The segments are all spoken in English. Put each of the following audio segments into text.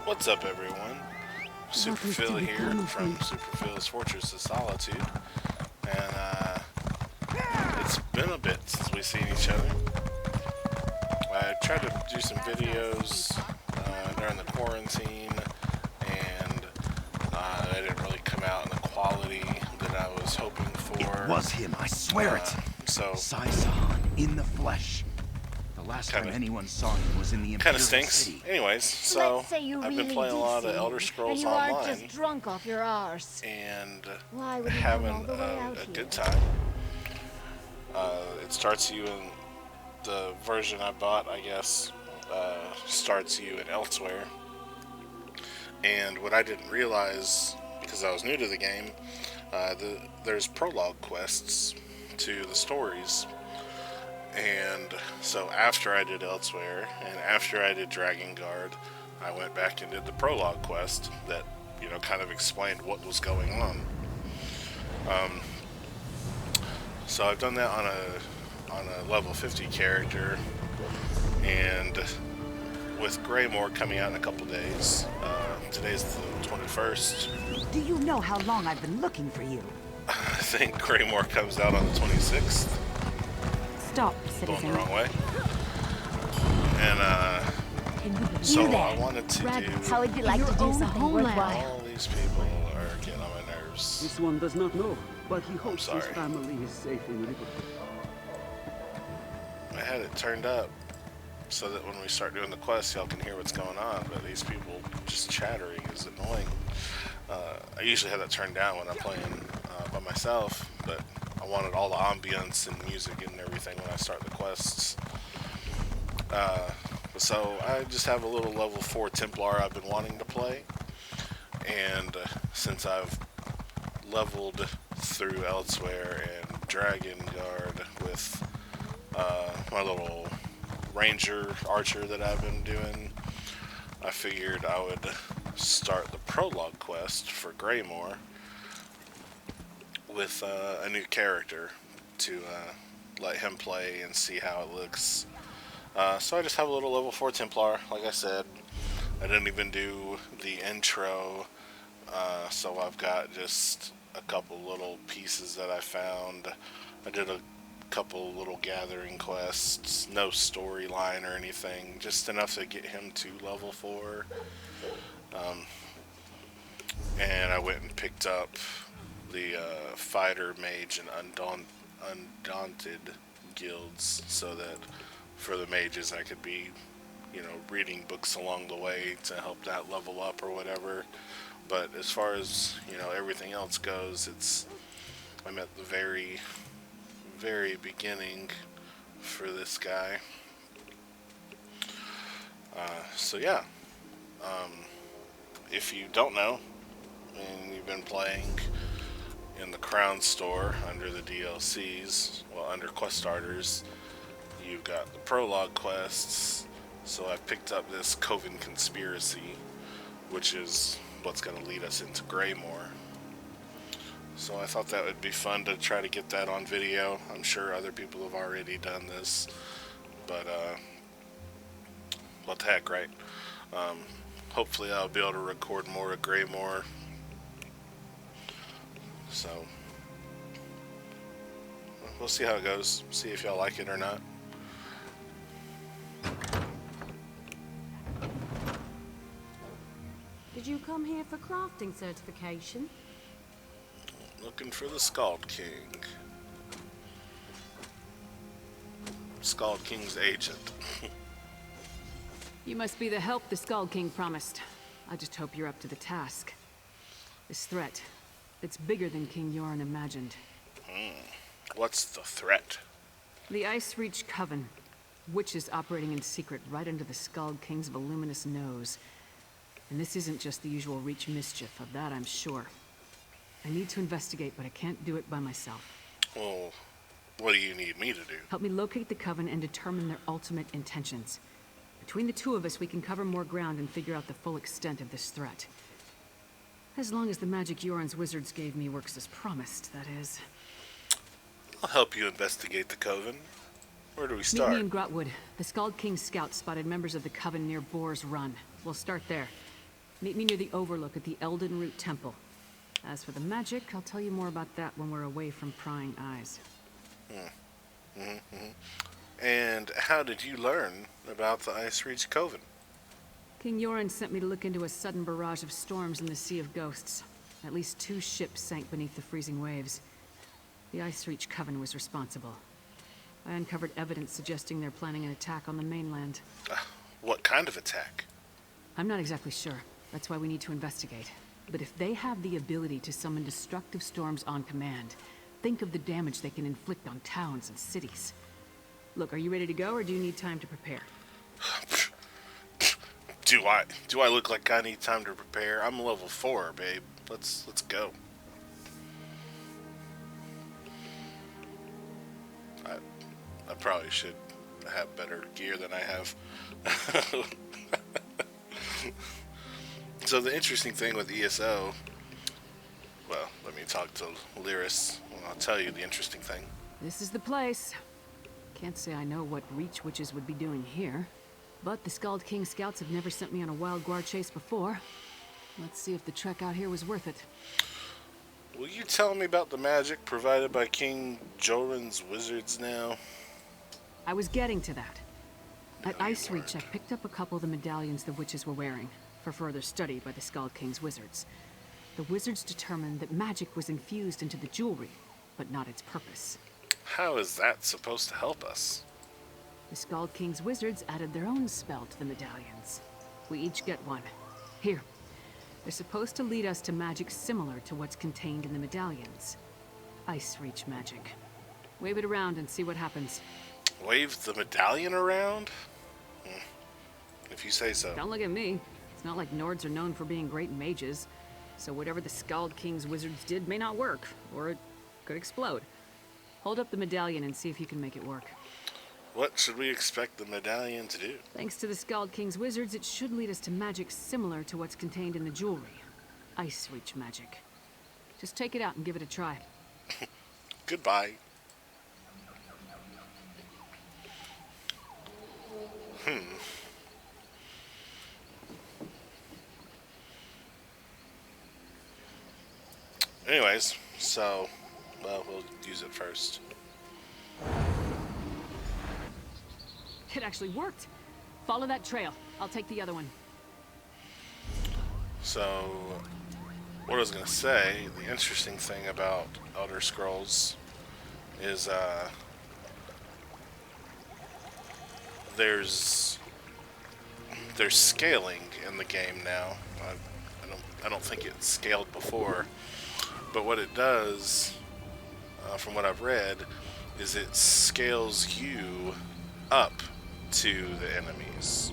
What's up, everyone? Superphil here from Superphil's Fortress of Solitude, and it's been a bit since we've seen each other. I tried to do some videos during the quarantine, and they didn't really come out in the quality that I was hoping for. It was him, I swear it. So Saisahan in the flesh. The last time anyone saw him was in the Imperial stinks. City. Anyways, so I've been playing a lot of Elder and Scrolls you aren't Online, just drunk off your arse. and Why would you come all having the way out a here? good time. It starts you in the version I bought, I guess, starts you in Elsewhere. And what I didn't realize, because I was new to the game, there's prologue quests to the stories. And so after I did Elsewhere, and after I did Dragon Guard, I went back and did the prologue quest that, kind of explained what was going on. So I've done that on a level 50 character, and with Greymoor coming out in a couple days, today's the 21st. Do you know how long I've been looking for you? I think Greymoor comes out on the 26th. Stop, Going citizen. the wrong way. And so I wanted to do. How would you like to do something worthwhile? All these people are getting on my nerves. This one does not know, but he hopes his sorry. family is safe in Liverpool. I had it turned up so that when we start doing the quest, y'all can hear what's going on. But these people just chattering is annoying. I usually have that turned down when I'm playing by myself, but I wanted all the ambience and music and everything when I start the quests. So I just have a little level 4 Templar I've been wanting to play, and since I've leveled through Elsewhere and Dragon Guard with my little Ranger Archer that I've been doing, I figured I would start the prologue quest for Greymoor with a new character to let him play and see how it looks. So I just have a little level 4 Templar, like I said. I didn't even do the intro, so I've got just a couple little pieces that I found. I did a couple little gathering quests, no storyline or anything, just enough to get him to level 4. And I went and picked up the Fighter, Mage, and Undaunted guilds, so that for the mages I could be, reading books along the way to help that level up or whatever. But as far as, everything else goes, I'm at the very, very beginning for this guy. So yeah, if you don't know, and you've been playing in the Crown Store under the DLCs, under quest starters, you've got the prologue quests. So I picked up this Coven Conspiracy, which is what's going to lead us into Greymoor. So I thought that would be fun to try to get that on video. I'm sure other people have already done this, but what the heck, right? Hopefully I'll be able to record more of Greymoor. So we'll see how it goes. See if y'all like it or not. Did you come here for crafting certification? Looking for the Scald King. Scald King's agent. You must be the help the Skull King promised. I just hope you're up to the task. This threat, it's bigger than King Yoren imagined. What's the threat? The Ice Reach Coven. Witches operating in secret right under the Skull King's voluminous nose. And this isn't just the usual Reach mischief, of that I'm sure. I need to investigate, but I can't do it by myself. Well, what do you need me to do? Help me locate the Coven and determine their ultimate intentions. Between the two of us, we can cover more ground and figure out the full extent of this threat. As long as the magic Yoren's wizards gave me works as promised, that is. I'll help you investigate the Coven. Where do we Meet start? me in Grotwood. The Skald King's scouts spotted members of the Coven near Boar's Run. We'll start there. Meet me near the overlook at the Elden Root Temple. As for the magic, I'll tell you more about that when we're away from prying eyes. And how did you learn about the Ice Reach Coven? King Yoren sent me to look into a sudden barrage of storms in the Sea of Ghosts. At least 2 ships sank beneath the freezing waves. The Ice Reach Coven was responsible. I uncovered evidence suggesting they're planning an attack on the mainland. What kind of attack? I'm not exactly sure. That's why we need to investigate. But if they have the ability to summon destructive storms on command, think of the damage they can inflict on towns and cities. Look, are you ready to go, or do you need time to prepare? Do I look like I need time to prepare? I'm level 4, babe. Let's go. I probably should have better gear than I have. So the interesting thing with ESO, well, let me talk to Lyris, and I'll tell you the interesting thing. This is the place. Can't say I know what Reach Witches would be doing here, but the Skald King scouts have never sent me on a wild guard chase before. Let's see if the trek out here was worth it. Will you tell me about the magic provided by King Joran's wizards now? I was getting to that. At Ice Reach, I picked up a couple of the medallions the witches were wearing, for further study by the Skald King's wizards. The wizards determined that magic was infused into the jewelry, but not its purpose. How is that supposed to help us? The Skald King's wizards added their own spell to the medallions. We each get one. Here. They're supposed to lead us to magic similar to what's contained in the medallions. Ice Reach magic. Wave it around and see what happens. Wave the medallion around? If you say so. Don't look at me. It's not like Nords are known for being great mages, so whatever the Skald King's wizards did may not work, or it could explode. Hold up the medallion and see if you can make it work. What should we expect the medallion to do? Thanks to the Skald King's wizards, it should lead us to magic similar to what's contained in the jewelry. Ice Reach magic. Just take it out and give it a try. Goodbye. Anyways, so, well, we'll use it first. It actually worked. Follow that trail. I'll take the other one. So, what I was going to say, the interesting thing about Elder Scrolls is, there's scaling in the game now. I don't think it scaled before, but what it does, from what I've read, is it scales you up to the enemies.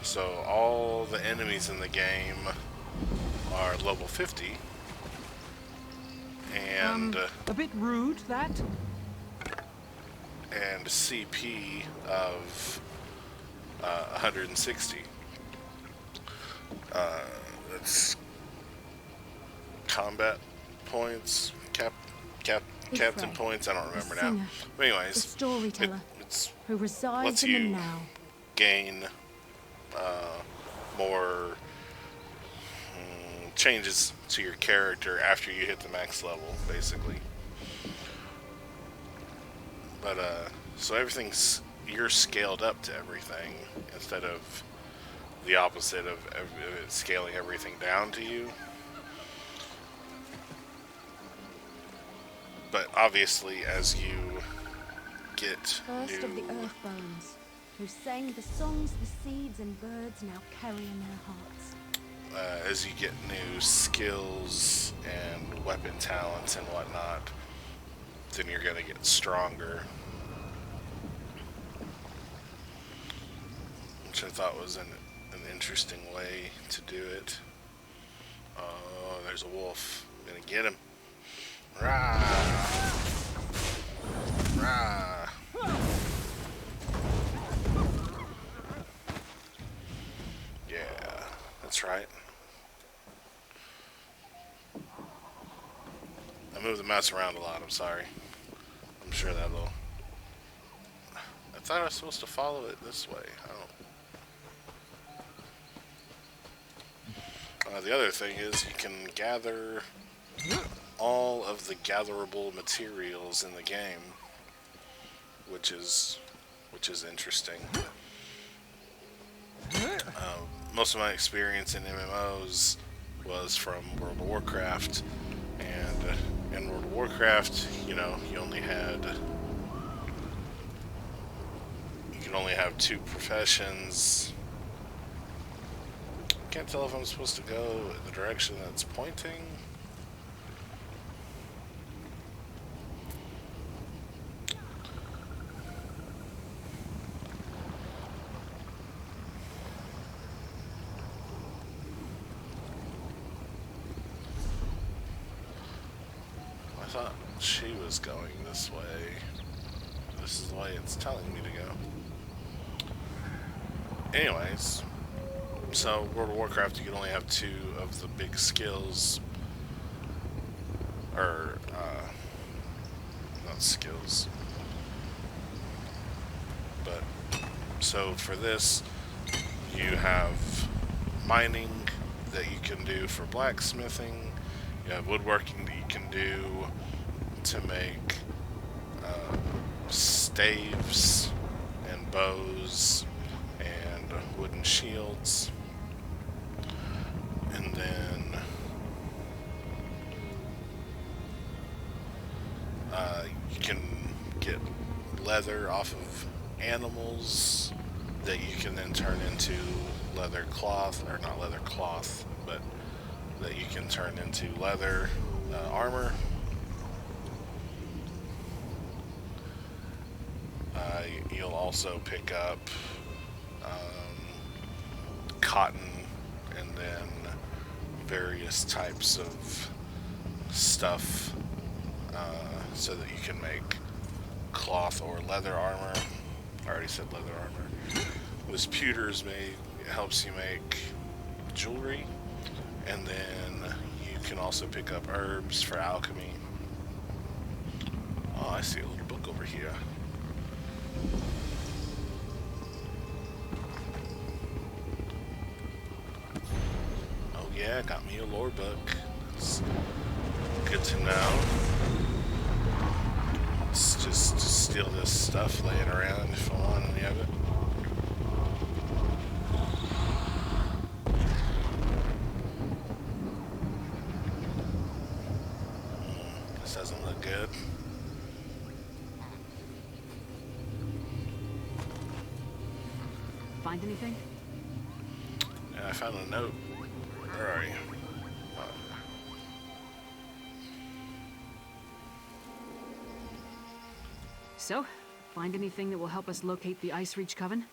So all the enemies in the game are level 50, and a bit rude, that. And CP of 160. That's combat points, captain points. I don't remember now. But anyways, The storyteller it's who resides lets in the you now. gain more changes to your character after you hit the max level, basically. But so you're scaled up to everything instead of the opposite of it scaling everything down to you. But obviously, as you get First of the earth bones, who sang the songs the seeds and birds now carry in their hearts. as you get new skills and weapon talents and whatnot, then you're gonna get stronger. Which I thought was an interesting way to do it. Oh, there's a wolf. I'm gonna get him. Rah! Rah! Yeah, that's right. I move the mouse around a lot, I'm sorry. I'm sure that'll... I thought I was supposed to follow it this way. I don't... The other thing is you can gather all of the gatherable materials in the game, which is interesting. Most of my experience in MMOs was from World of Warcraft, and in World of Warcraft, you know, you can only have 2 professions. Can't tell if I'm supposed to go in the direction that's pointing. I thought she was going this way. This is the way it's telling me to go. Anyways, so World of Warcraft, you can only have 2 of the big skills, or not skills, but so for this you have mining that you can do for blacksmithing, you have woodworking that you can do to make staves and bows and wooden shields. And then you can get leather off of animals that you can then turn into leather cloth, or not leather cloth, but that you can turn into leather armor. You'll also pick up cotton and then various types of stuff so that you can make cloth or leather armor. I already said leather armor. With pewters it helps you make jewelry, and then you can also pick up herbs for alchemy. Oh, I see a little book over here. Oh yeah, got me a lore book. It's good to know. Let's just steal this stuff laying around if I want any of it. This doesn't look good. Find anything? Yeah, I found a note. Where are you? So, find anything that will help us locate the Ice Reach Coven?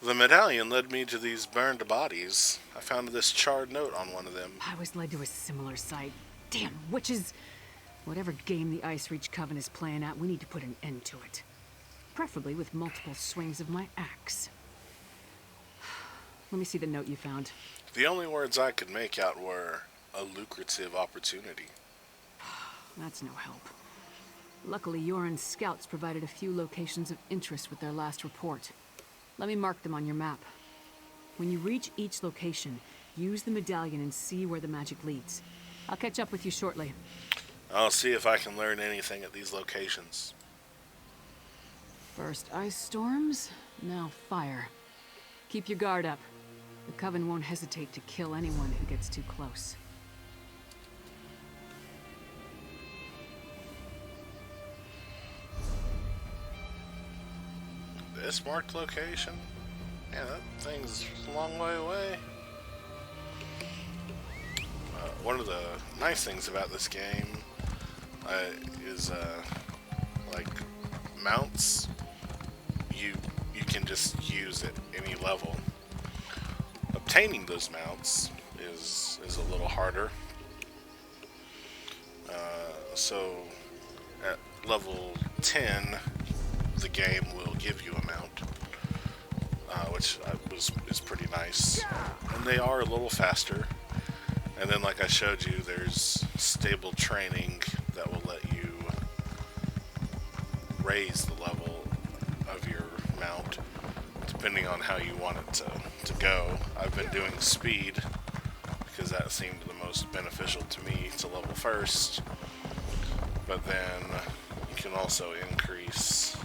The medallion led me to these burned bodies. I found this charred note on one of them. I was led to a similar site. Damn witches! Whatever game the Ice Reach Coven is playing at, we need to put an end to it. Preferably with multiple swings of my axe. Let me see the note you found. The only words I could make out were a lucrative opportunity. That's no help. Luckily, Yoren's scouts provided a few locations of interest with their last report. Let me mark them on your map. When you reach each location, use the medallion and see where the magic leads. I'll catch up with you shortly. I'll see if I can learn anything at these locations. First ice storms, now fire. Keep your guard up. The Coven won't hesitate to kill anyone who gets too close. This marked location? Yeah, that thing's a long way away. One of the nice things about this game is like mounts. You can just use at any level. Obtaining those mounts is a little harder. So at level 10, the game will give you a mount, which is pretty nice, and they are a little faster. And then, like I showed you, there's stable training that will let you raise the level of your mount depending on how you want it to go. I've been doing speed because that seemed the most beneficial to me to level first. But then you can also increase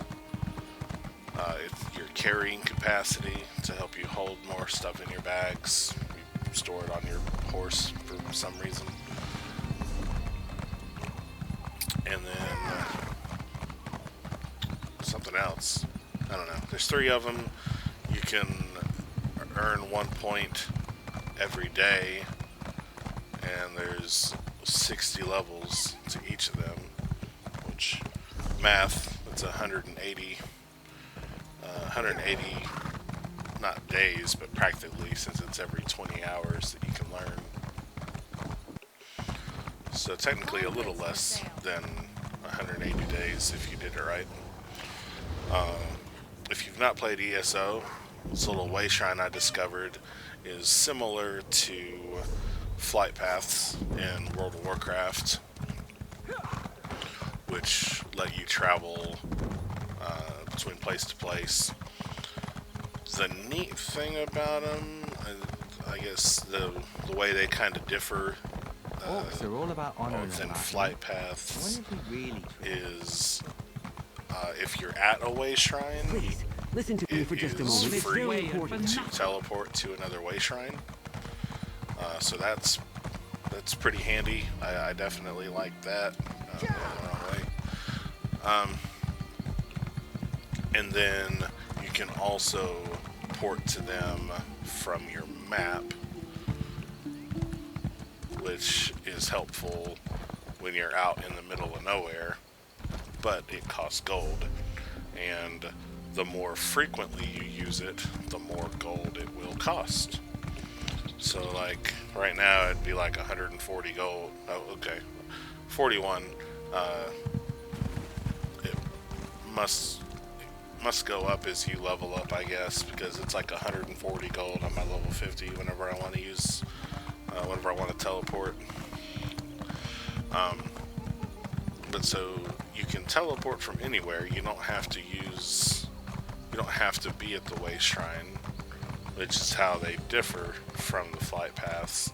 your carrying capacity to help you hold more stuff in your bags. You store it on your horse for some reason. And then something else. I don't know. There's 3 of them. You can earn 1 point every day, and there's 60 levels to each of them, which math, that's 180 not days, but practically, since it's every 20 hours that you can learn. So technically a little less than 180 days if you did it right. If you've not played ESO, this little way shrine I discovered is similar to flight paths in World of Warcraft, which let you travel between place to place. The neat thing about them, I guess the way they kind of differ Orcs are all about honor than and flight paths When have we really is if you're at a way shrine, Please, listen to me it for just a is moment. It's free very important. to teleport to another way shrine. So that's pretty handy. I definitely like that. Going the wrong way. And then you can also port to them from your map, which is helpful when you're out in the middle of nowhere, but it costs gold, and the more frequently you use it, the more gold it will cost. So like right now it'd be like 140 gold. Oh, okay, 41. It must go up as you level up, I guess, because it's like 140 gold on my level 50 whenever I want to use, whenever I want to teleport. But so you can teleport from anywhere. You don't have to be at the way shrine, which is how they differ from the flight paths.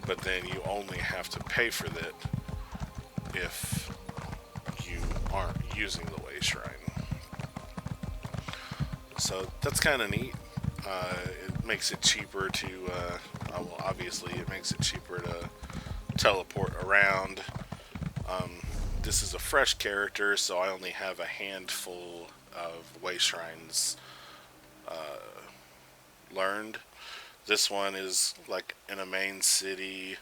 But then you only have to pay for that if you aren't using the way shrine. So that's kind of neat. It makes it cheaper to, well, obviously it makes it cheaper to teleport around. This is a fresh character, so I only have a handful of way shrines learned. This one is like in a main city.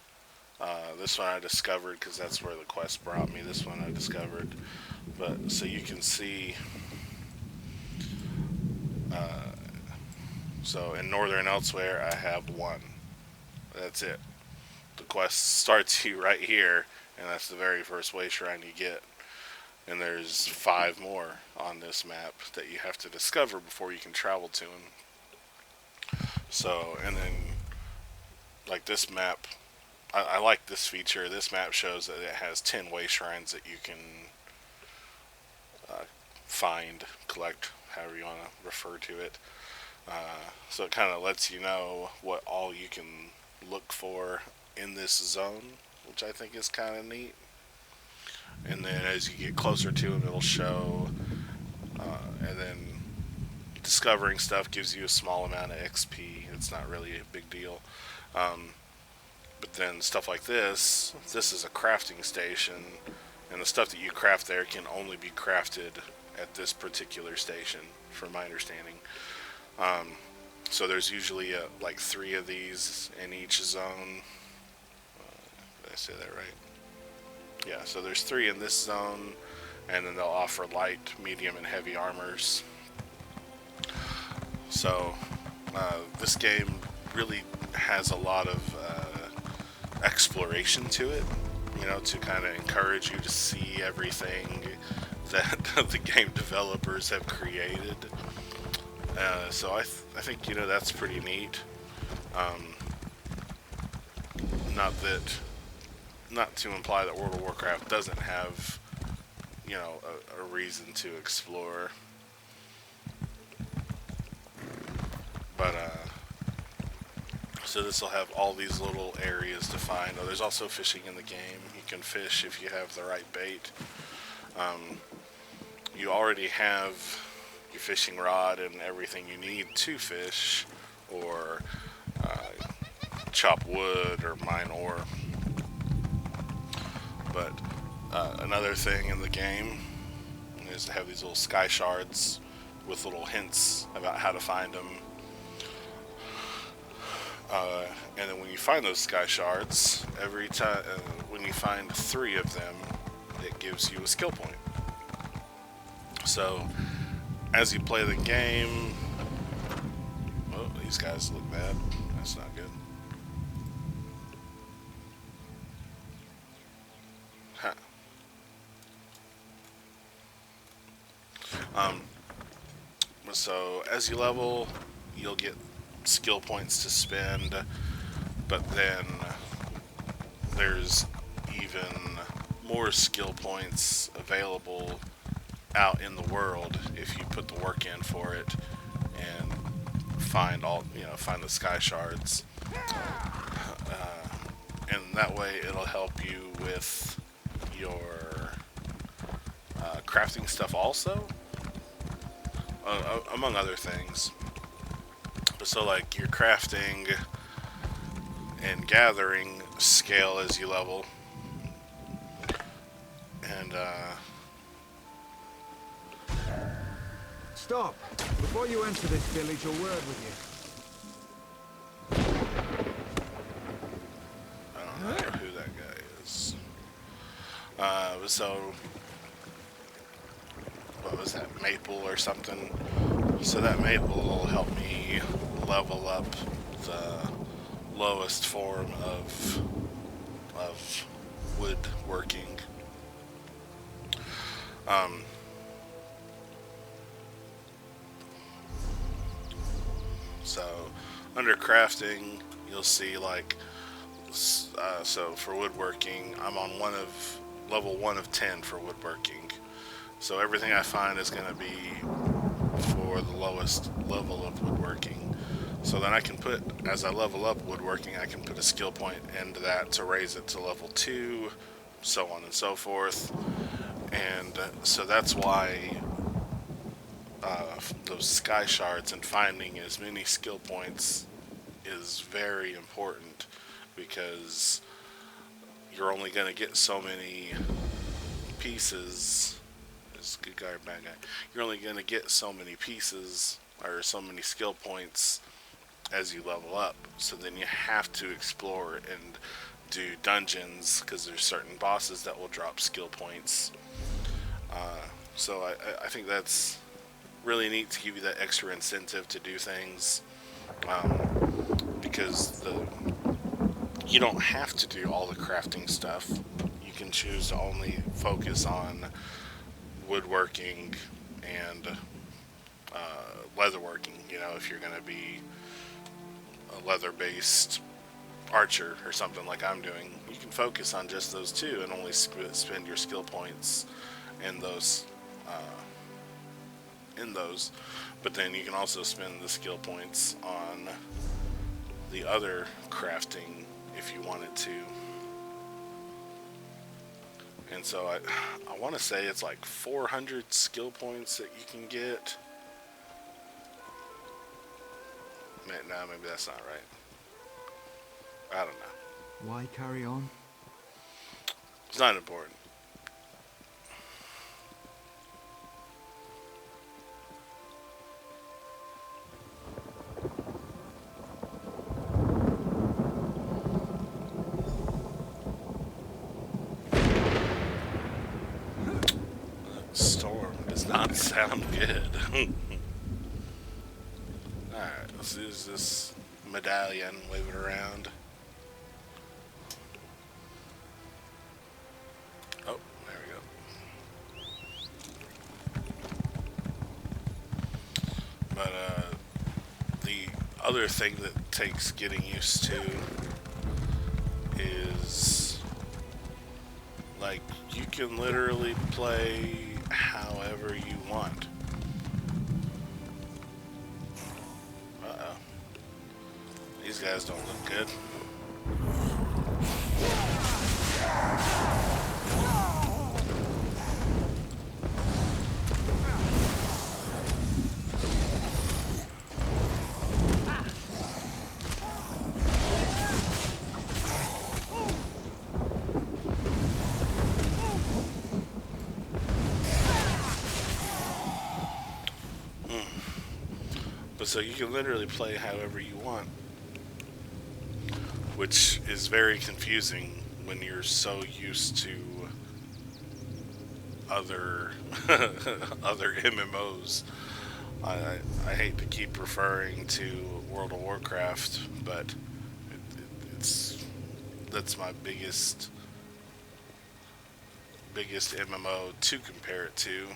This one I discovered because that's where the quest brought me. This one I discovered. But so you can see, so in Northern Elsewhere I have 1. That's it. The quest starts you right here, and that's the very first way shrine you get. And there's 5 more on this map that you have to discover before you can travel to them. So, and then, like this map, I like this feature. This map shows that it has 10 way shrines that you can find, collect, however you want to refer to it. So it kind of lets you know what all you can look for in this zone, which I think is kind of neat. And then as you get closer to them, it'll show, and then discovering stuff gives you a small amount of XP. It's not really a big deal. But then stuff like this is a crafting station, and the stuff that you craft there can only be crafted at this particular station, from my understanding. So there's usually like 3 of these in each zone. Did I say that right? Yeah, so there's 3 in this zone, and then they'll offer light, medium, and heavy armors. So this game really has a lot of exploration to it, you know, to kind of encourage you to see everything that the game developers have created. So I think, you know, that's pretty neat. Not to imply that World of Warcraft doesn't have, you know, a reason to explore. But So this will have all these little areas to find. Oh, there's also fishing in the game. You can fish if you have the right bait. You already have your fishing rod and everything you need to fish, or chop wood or mine ore. But another thing in the game is to have these little sky shards with little hints about how to find them. And then when you find those sky shards, every time when you find 3 of them, it gives you a skill point. So as you play the game, oh, these guys look bad. That's not good. Huh. So as you level, you'll get skill points to spend, but then there's even more skill points available out in the world if you put the work in for it and find find the sky shards, and that way it'll help you with your crafting stuff also, among other things. So like your crafting and gathering scale as you level, and Stop! Before you enter this village, a word with you. I don't know who that guy is. So what was that, maple or something? So that maple will help me level up the lowest form of woodworking. So under crafting, you'll see like so for woodworking, I'm on level 1 of 10 for woodworking. So everything I find is going to be for the lowest level of woodworking. So then I can put, as I level up woodworking, I can put a skill point into that to raise it to level 2, so on and so forth. And so that's why those sky shards and finding as many skill points is very important, because you're only going to get so many pieces. Is good guy or bad guy? You're only going to get so many pieces or so many skill points as you level up. So then you have to explore and do dungeons, because there's certain bosses that will drop skill points. So I think that's really neat to give you that extra incentive to do things, because you don't have to do all the crafting stuff. You can choose to only focus on woodworking and leatherworking. If you're going to be a leather-based archer or something like I'm doing, you can focus on just those 2 and only spend your skill points in those. But then you can also spend the skill points on the other crafting if you wanted to. And so I want to say it's like 400 skill points that you can get. No, maybe that's not right. I don't know. Why carry on? It's not important. Storm does not sound good. Alright, let's use this medallion, wave it around. Oh, there we go. But the other thing that takes getting used to is, like, you can literally play however you want. These guys don't look good. But so you can literally play however you want, which is very confusing when you're so used to other other MMOs. I hate to keep referring to World of Warcraft, but that's my biggest MMO to compare it to.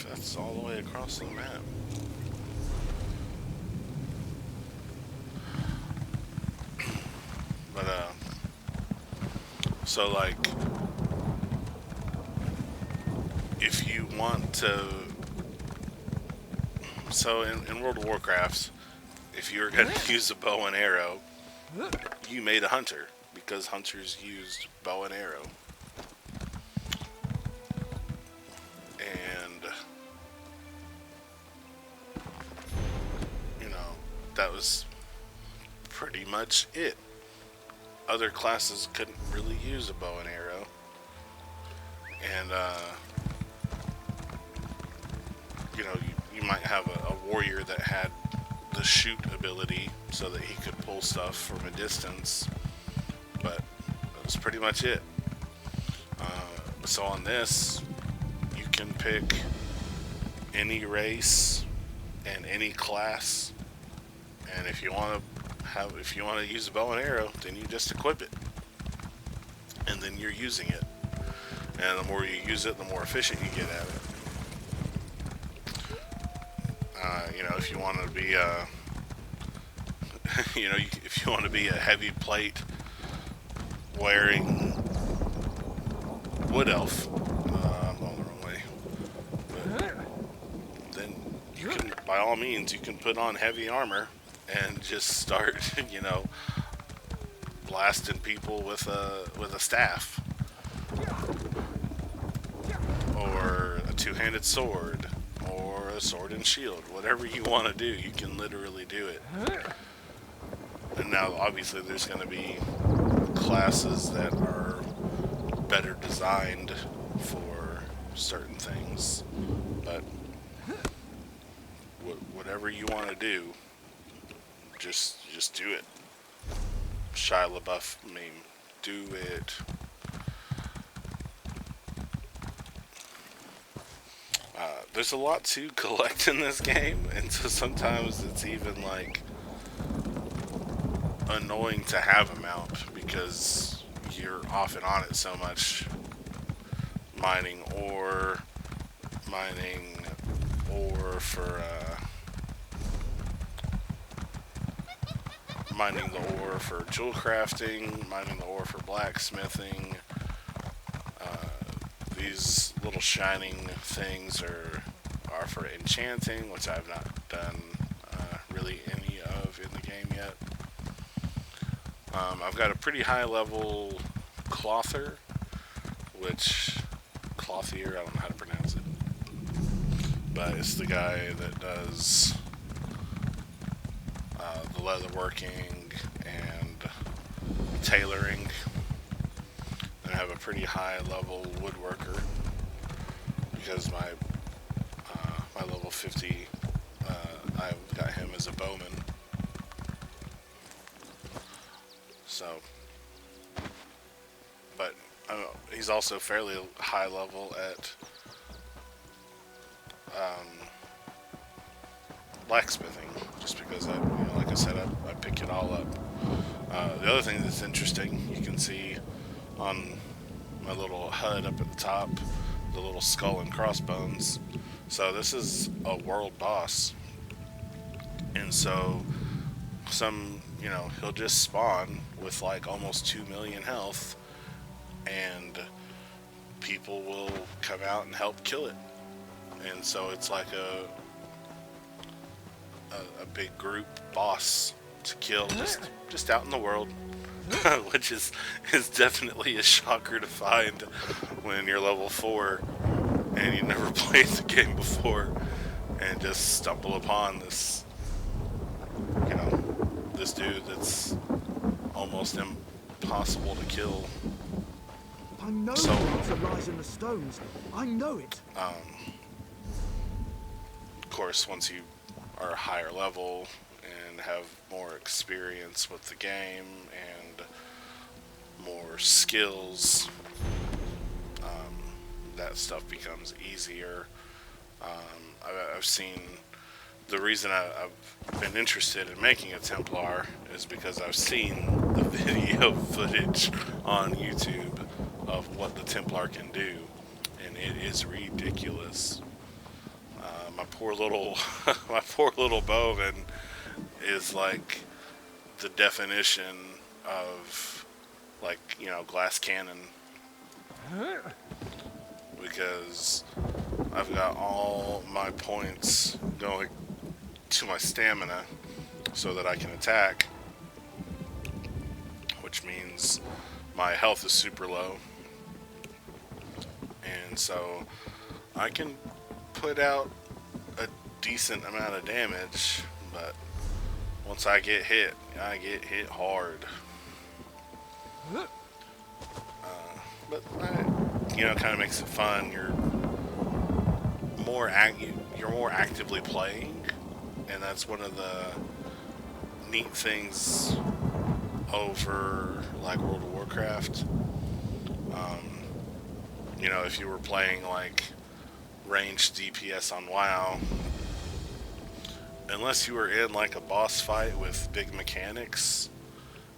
That's all the way across the map. But so like, if you want to, so in World of Warcraft, if you were going to use a bow and arrow, you made a hunter, because hunters used bow and arrow. That was pretty much it. Other classes couldn't really use a bow and arrow. And, you know, you might have a warrior that had the shoot ability so that he could pull stuff from a distance. But that was pretty much it. So on this, you can pick any race and any class. And if you want to use a bow and arrow, then you just equip it, and then you're using it. And the more you use it, the more efficient you get at it. You know, if you want to be you know, if you want to be a heavy plate wearing wood elf, I'm going the wrong way. But then you can, by all means, you can put on heavy armor and just start, you know, blasting people with a staff, or a two-handed sword, or a sword and shield. Whatever you want to do, you can literally do it. And now, obviously, there's going to be classes that are better designed for certain things, but whatever you want to do, just do it. Shia LaBeouf meme. Do it. There's a lot to collect in this game, and so sometimes it's even like annoying to have a mount because you're off and on it so much. Mining ore for mining the ore for jewel crafting, mining the ore for blacksmithing. These little shining things are for enchanting, which I've not done really any of in the game yet. I've got a pretty high level clother, clothier, I don't know how to pronounce it, but it's the guy that does the leatherworking and tailoring. And I have a pretty high level woodworker because my level 50, I've got him as a bowman. So, but he's also fairly high level at blacksmithing, just because like I said, I pick it all up. The other thing that's interesting, you can see on my little HUD up at the top, the little skull and crossbones. So this is a world boss, and so he'll just spawn with like almost 2 million health, and people will come out and help kill it. And so it's like a big group boss to kill just out in the world, which is definitely a shocker to find when you're level 4 and you never played the game before, and just stumble upon this, this dude that's almost impossible to kill. I know So, the answer lies in the stones. I know it. Of course, once you are a higher level and have more experience with the game and more skills, that stuff becomes easier. I've seen, the reason I've been interested in making a Templar is because I've seen the video footage on YouTube of what the Templar can do, and it is ridiculous. My poor little bowman is like the definition of, like, glass cannon, because I've got all my points going to my stamina so that I can attack, which means my health is super low, and so I can put out a decent amount of damage, but once I get hit hard. But kind of makes it fun. You're more actively playing, and that's one of the neat things over like World of Warcraft. If you were playing like ranged DPS on WoW, unless you were in like a boss fight with big mechanics,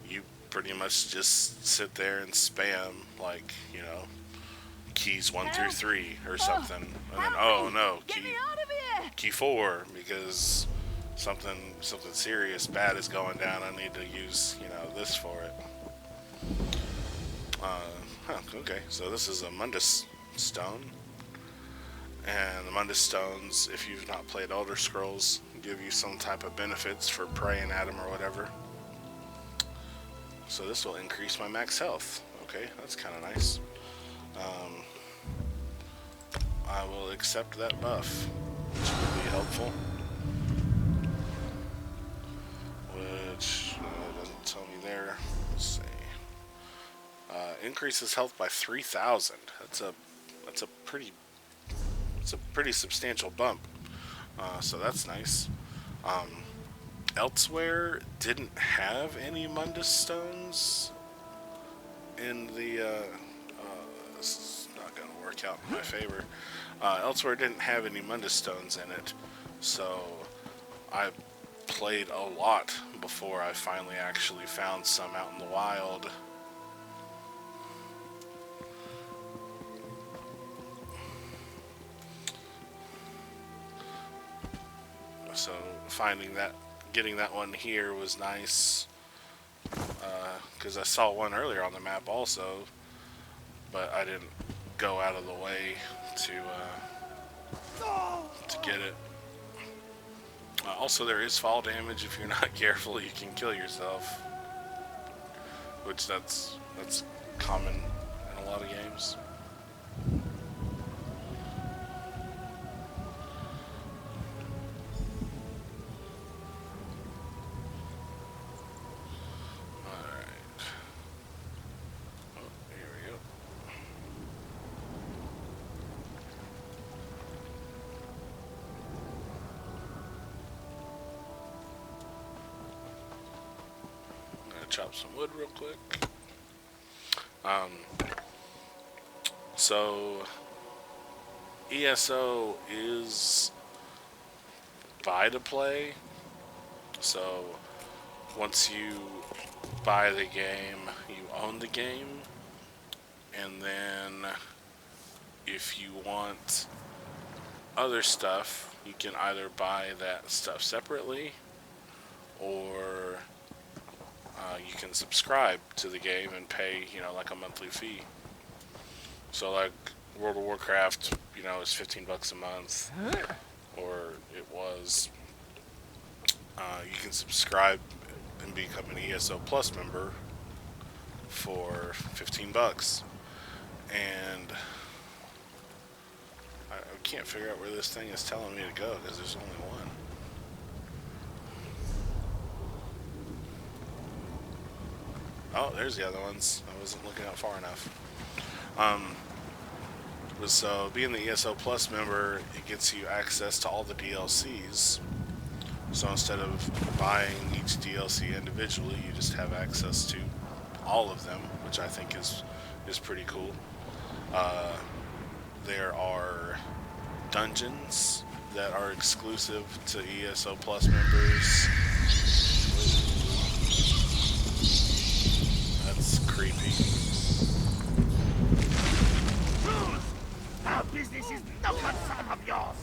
you pretty much just sit there and spam like, keys 1 through 3 or something, and then oh no, key 4, because something serious bad is going down. I need to use this for it. Okay, so this is a Mundus Stone, and the Mundus Stones, if you've not played Elder Scrolls, give you some type of benefits for praying at them or whatever. So this will increase my max health. Okay, that's kind of nice. I will accept that buff, which will be helpful. Which doesn't tell me there. Let's see. Increases health by 3,000. That's a pretty substantial bump. So that's nice. Elsewhere didn't have any Mundus Stones in the. It's not going to work out in my favor. Elsewhere didn't have any Mundus Stones in it, so I played a lot before I finally actually found some out in the wild. So getting that one here was nice, because I saw one earlier on the map also, but I didn't go out of the way to get it. Also, there is fall damage. If you're not careful, you can kill yourself, which that's common in a lot of games. Chop some wood real quick. So ESO is buy to play. So once you buy the game, you own the game, and then if you want other stuff, you can either buy that stuff separately, or you can subscribe to the game and pay, like a monthly fee. So like World of Warcraft, is $15 a month, or it was. You can subscribe and become an ESO Plus member for $15, and I can't figure out where this thing is telling me to go because there's only one. Oh, there's the other ones. I wasn't looking out far enough. So being the ESO Plus member, it gets you access to all the DLCs. So instead of buying each DLC individually, you just have access to all of them, which I think is pretty cool. There are dungeons that are exclusive to ESO Plus members. That's creepy. Our business is no concern of yours.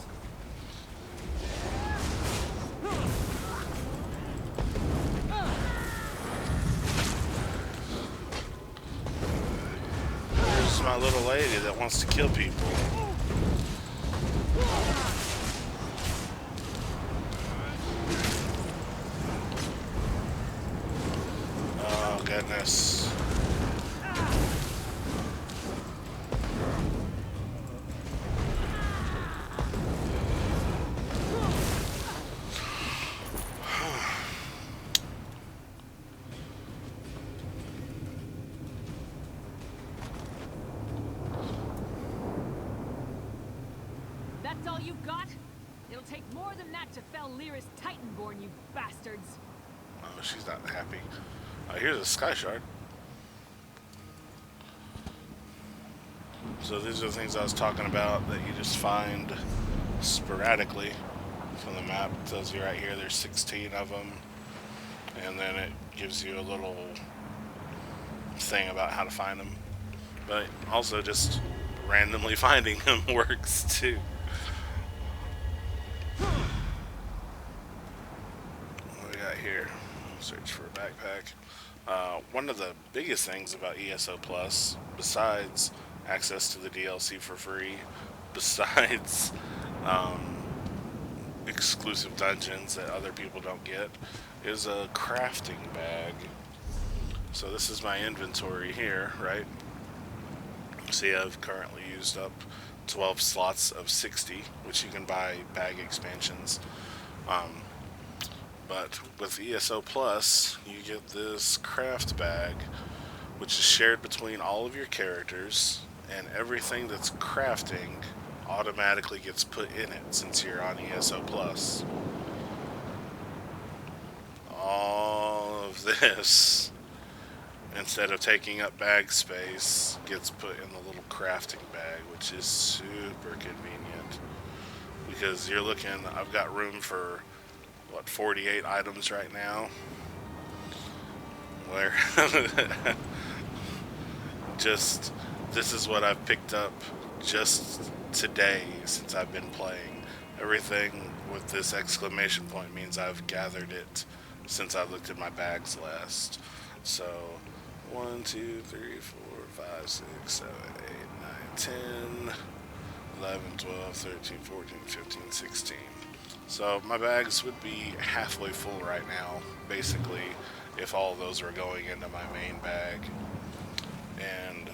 There's my little lady that wants to kill people. Oh, goodness. That's all you got? It'll take more than that to fell Lyra's Titanborn, you bastards. Oh, she's not happy. Here's a sky shard. So these are the things I was talking about that you just find sporadically from the map. It tells you right here there's 16 of them, and then it gives you a little thing about how to find them. But also just randomly finding them works too. What do we got here? Search for a backpack. One of the biggest things about ESO Plus, besides access to the DLC for free, besides exclusive dungeons that other people don't get, is a crafting bag. So this is my inventory here, right? See, I've currently used up 12 slots of 60, which you can buy bag expansions. But with ESO Plus, you get this craft bag, which is shared between all of your characters, and everything that's crafting automatically gets put in it since you're on ESO Plus. All of this, instead of taking up bag space, gets put in the little crafting bag, which is super convenient. Because you're looking, I've got room for, 48 items right now? Where, this is what I've picked up just today since I've been playing. Everything with this exclamation point means I've gathered it since I looked at my bags last. So, 1, 2, 3, 4, 5, 6, 7, 8, 9, 10, 11, 12, 13, 14, 15, 16. So my bags would be halfway full right now, basically, if all of those were going into my main bag. And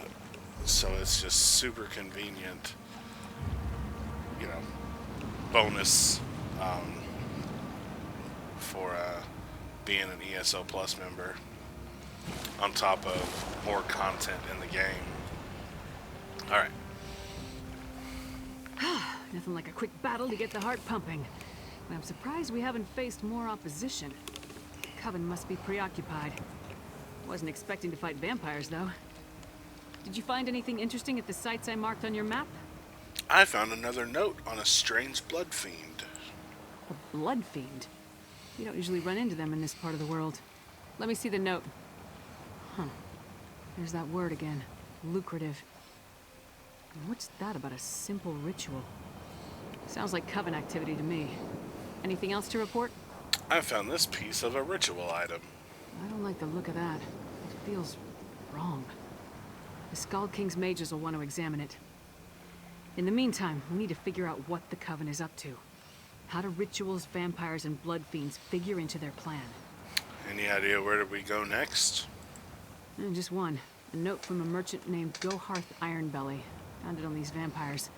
so it's just super convenient, bonus for being an ESO Plus member, on top of more content in the game. Alright. Nothing like a quick battle to get the heart pumping. But I'm surprised we haven't faced more opposition. Coven must be preoccupied. Wasn't expecting to fight vampires, though. Did you find anything interesting at the sites I marked on your map? I found another note on a strange blood fiend. A blood fiend? You don't usually run into them in this part of the world. Let me see the note. Huh. There's that word again. Lucrative. What's that about a simple ritual? Sounds like Coven activity to me. Anything else to report? I found this piece of a ritual item. I don't like the look of that. It feels wrong. The Skull King's mages will want to examine it. In the meantime, we need to figure out what the Coven is up to. How do rituals, vampires, and blood fiends figure into their plan? Any idea where do we go next? Just one. A note from a merchant named Goharth Ironbelly. Found it on these vampires.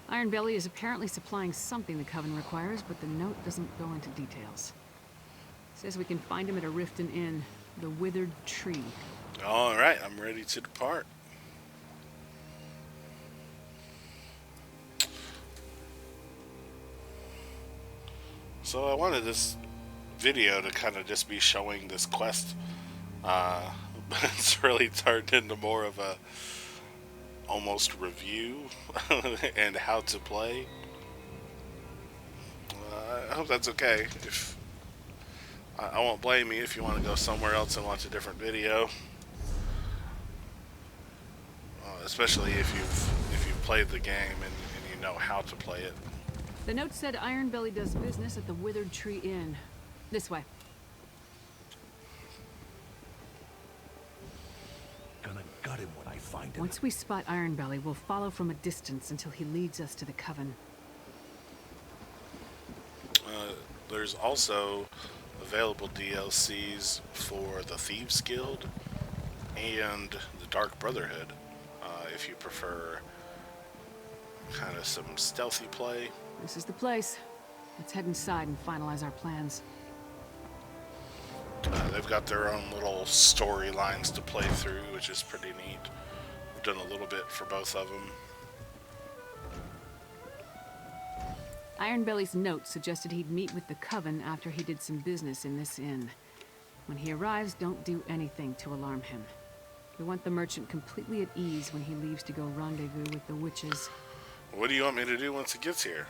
Ironbelly is apparently supplying something the Coven requires, but the note doesn't go into details. Says we can find him at a Riften Inn, the Withered Tree. Alright, I'm ready to depart. So I wanted this video to kind of just be showing this quest, but it's really turned into more of a almost review and how to play. I hope that's okay. If I won't blame you if you want to go somewhere else and watch a different video, especially if you've played the game and you know how to play it. The note said Ironbelly does business at the Withered Tree Inn. This way. Gonna gut him when I find him. Once we spot Ironbelly, we'll follow from a distance until he leads us to the Coven. There's also available DLCs for the Thieves Guild and the Dark Brotherhood, if you prefer kind of some stealthy play. This is the place. Let's head inside and finalize our plans. They've got their own little storylines to play through, which is pretty neat. We've done a little bit for both of them. Ironbelly's note suggested he'd meet with the Coven after he did some business in this inn. When he arrives, don't do anything to alarm him. We want the merchant completely at ease when he leaves to go rendezvous with the witches. What do you want me to do once he gets here?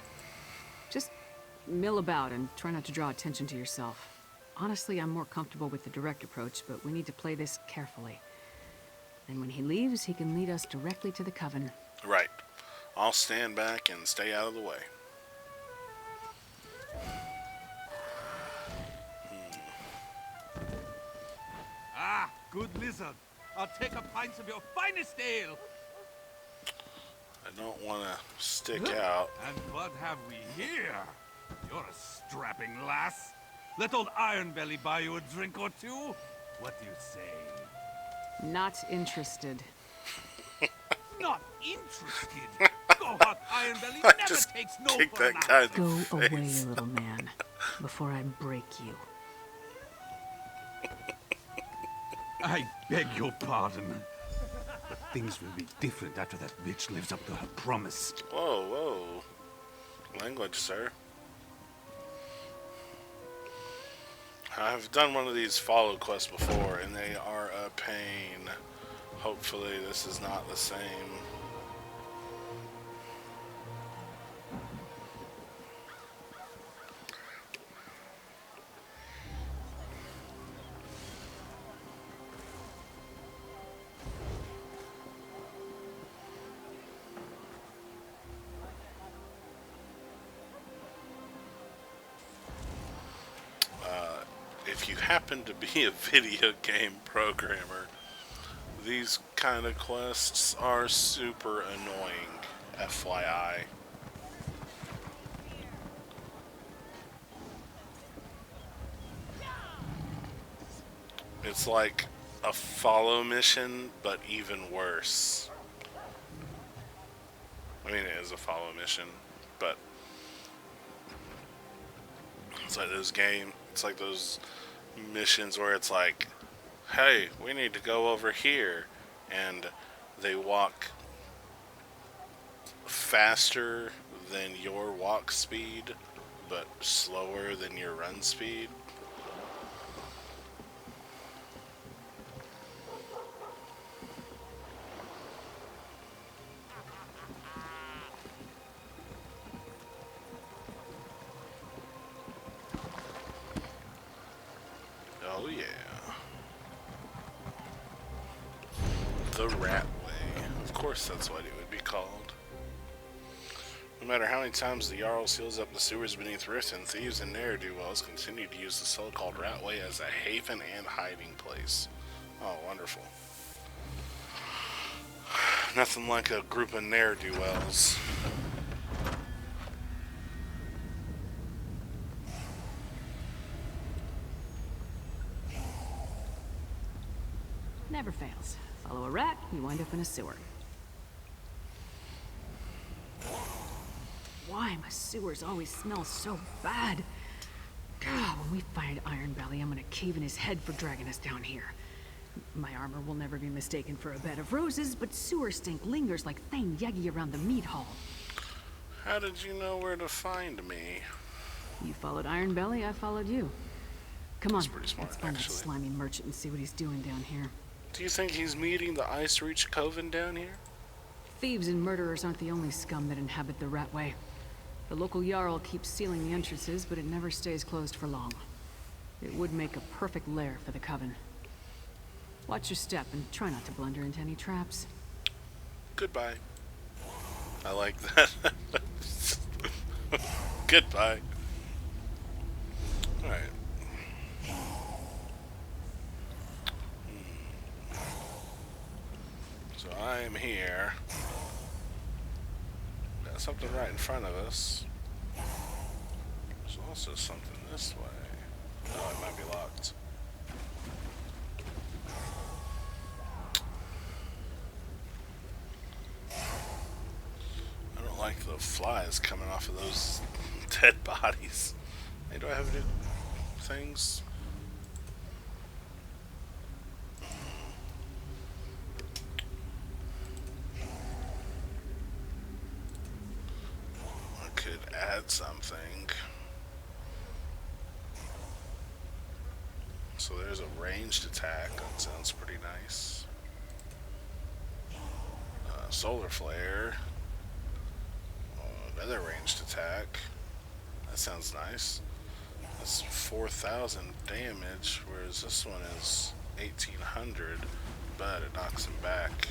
Just mill about and try not to draw attention to yourself. Honestly, I'm more comfortable with the direct approach, but we need to play this carefully. And when he leaves, he can lead us directly to the Coven. Right. I'll stand back and stay out of the way. Ah, good lizard. I'll take a pint of your finest ale. I don't want to stick out. And what have we here? You're a strapping lass. Let old Ironbelly buy you a drink or two. What do you say? Not interested. Not interested? Goharth Ironbelly never Just takes no kick for an that guy in Go the away, face. little man, before I break you. I beg your pardon. But things will be different after that bitch lives up to her promise. Whoa, whoa. Language, sir. I've done one of these follow quests before, and they are a pain. Hopefully this is not the same. If you happen to be a video game programmer, these kind of quests are super annoying, FYI. It's like a follow mission, but even worse. I mean, it is a follow mission, but it's like it's like those missions where it's like, hey, we need to go over here, and they walk faster than your walk speed, but slower than your run speed. Oh yeah. The Rat Way. Of course that's what it would be called. No matter how many times the Jarl seals up the sewers beneath Riften, thieves and ne'er-do-wells continue to use the so-called Ratway as a haven and hiding place. Oh, wonderful. Nothing like a group of ne'er-do-wells. Never fails. Follow a rat, you wind up in a sewer. Why my sewers always smell so bad? God, when we find Ironbelly, I'm gonna cave in his head for dragging us down here. My armor will never be mistaken for a bed of roses, but sewer stink lingers like Thane Yegi around the meat hall. How did you know where to find me? You followed Ironbelly, I followed you. Come on, That's pretty smart, let's find actually. that slimy merchant and see what he's doing down here. Do you think he's meeting the Ice Reach Coven down here? Thieves and murderers aren't the only scum that inhabit the Ratway. The local Jarl keeps sealing the entrances, but it never stays closed for long. It would make a perfect lair for the Coven. Watch your step and try not to blunder into any traps. Goodbye. I like that. Goodbye. Alright. So I am here. Got something right in front of us. There's also something this way. Oh, it might be locked. I don't like the flies coming off of those dead bodies. Hey, do I have any things? I could add something. So there's a ranged attack. That sounds pretty nice. Solar flare. Another ranged attack. That sounds nice. That's 4,000 damage, whereas this one is 1,800, but it knocks him back.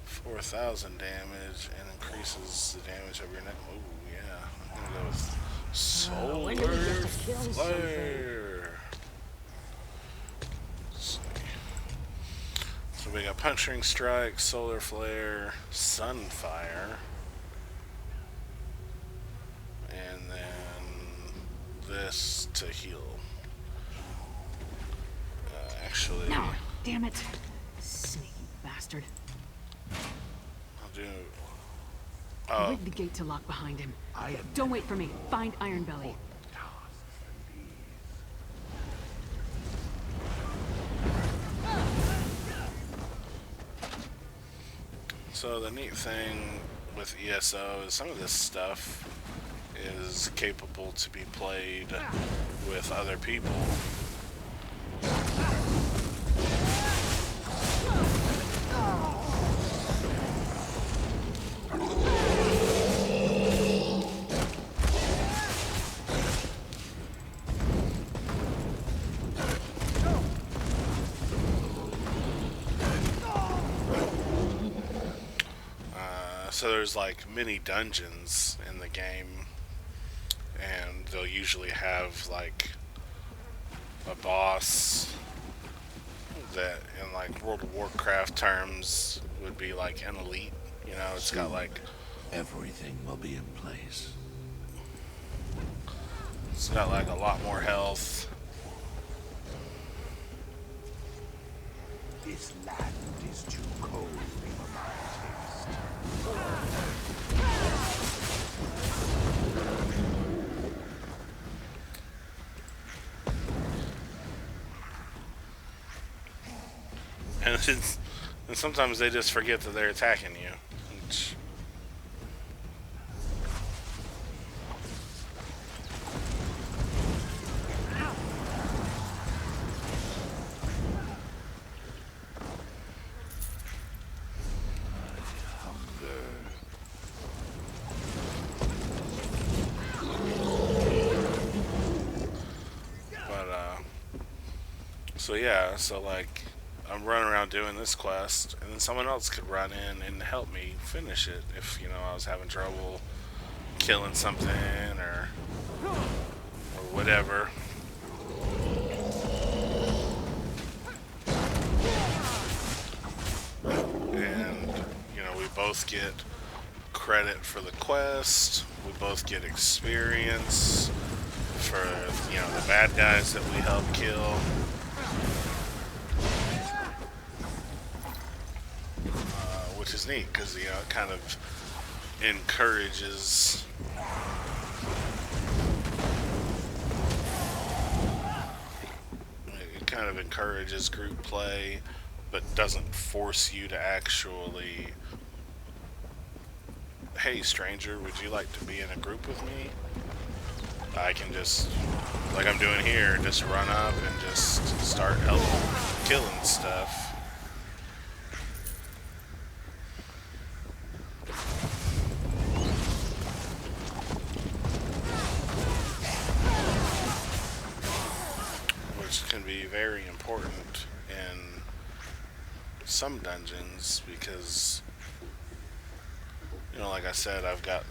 4,000 damage and increases the damage of your neck. Oh yeah, I'm gonna go with solar flare. Let's see. So we got puncturing strike, solar flare, sunfire. And then this to heal. Actually, No, damn it. Sneaky bastard. I'll do. Rig the gate to lock behind him. I am Don't wait for me. Find Ironbelly. So the neat thing with ESO is some of this stuff is capable to be played with other people. So there's like mini dungeons in the game, and they'll usually have like a boss that in like World of Warcraft terms would be like an elite, you know, it's got like Everything will be in place. it's got like a lot more health. This land is too cold for my taste. And sometimes they just forget that they're attacking you. Which, so yeah, so like I'm running around doing this quest, and then someone else could run in and help me finish it if, you know, I was having trouble killing something or whatever. And, you know, we both get credit for the quest. We both get experience for, you know, the bad guys that we help kill. Which is neat, because, you know, it kind of encourages group play, but doesn't force you to actually, hey stranger, would you like to be in a group with me? I can just, like I'm doing here, just run up and just start killing stuff. Which can be very important in some dungeons because, you know, like I said, I've got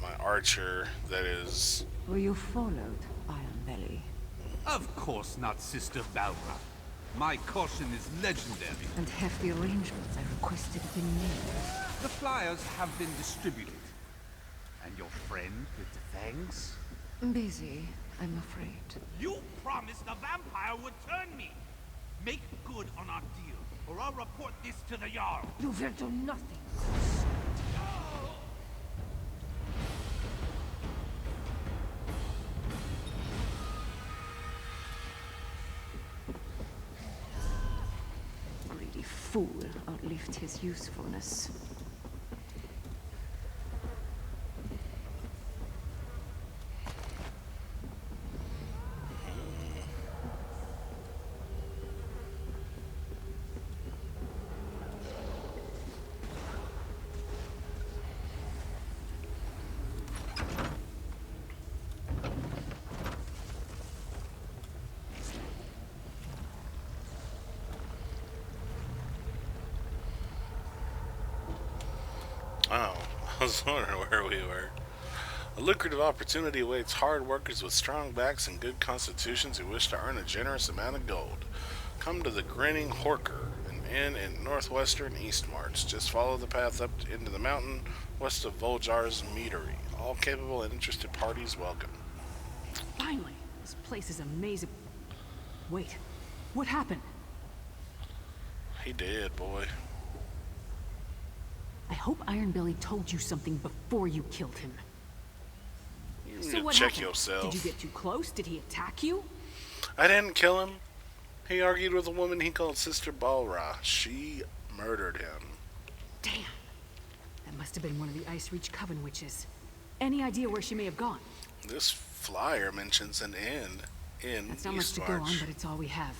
my archer that is... Were you followed, Iron Belly? Of course not, Sister Balra. My caution is legendary. And have the arrangements I requested been made? The flyers have been distributed. And your friend with the fangs? Busy, I'm afraid. You promised the vampire would turn me! Make good on our deal, or I'll report this to the Jarl! You will do nothing. Greedy fool outlived his usefulness. Oh, I was wondering where we were. A lucrative opportunity awaits hard workers with strong backs and good constitutions who wish to earn a generous amount of gold. Come to the Grinning Horker, an inn in northwestern Eastmarch. Just follow the path up into the mountain west of Voljar's meadery. All capable and interested parties welcome. Finally! This place is amazing. Wait, what happened? He did, boy. I hope Iron Belly told you something before you killed him. You So need to what check happened? yourself. Did you get too close? Did he attack you? I didn't kill him. He argued with a woman he called Sister Balra. She murdered him. Damn. That must have been one of the Ice Reach Coven witches. Any idea where she may have gone? This flyer mentions an inn in That's not much to go on, but it's all we have.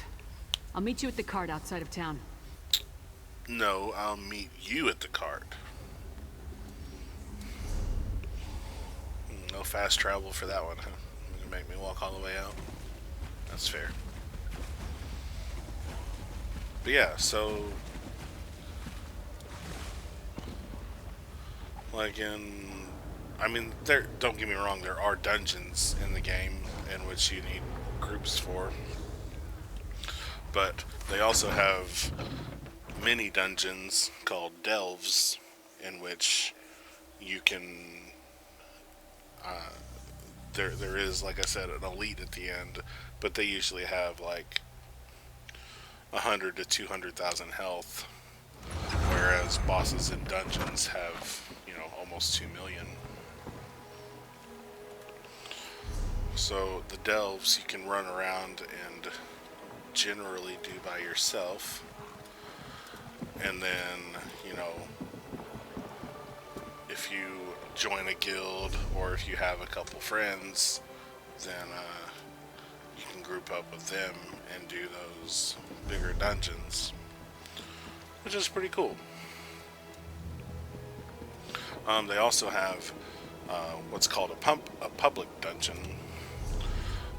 I'll meet you at the cart outside of town. No, I'll meet you at the cart. No fast travel for that one, huh? You can make me walk all the way out? That's fair. But yeah, so... like in... I mean, don't get me wrong, there are dungeons in the game in which you need groups for. But they also have mini dungeons called delves in which you can there is, like I said, an elite at the end, but they usually have like 100 to 200,000 health, whereas bosses in dungeons have, you know, almost 2 million. So the delves you can run around and generally do by yourself. And then, you know, if you join a guild or if you have a couple friends, then you can group up with them and do those bigger dungeons, which is pretty cool. They also have what's called a public dungeon,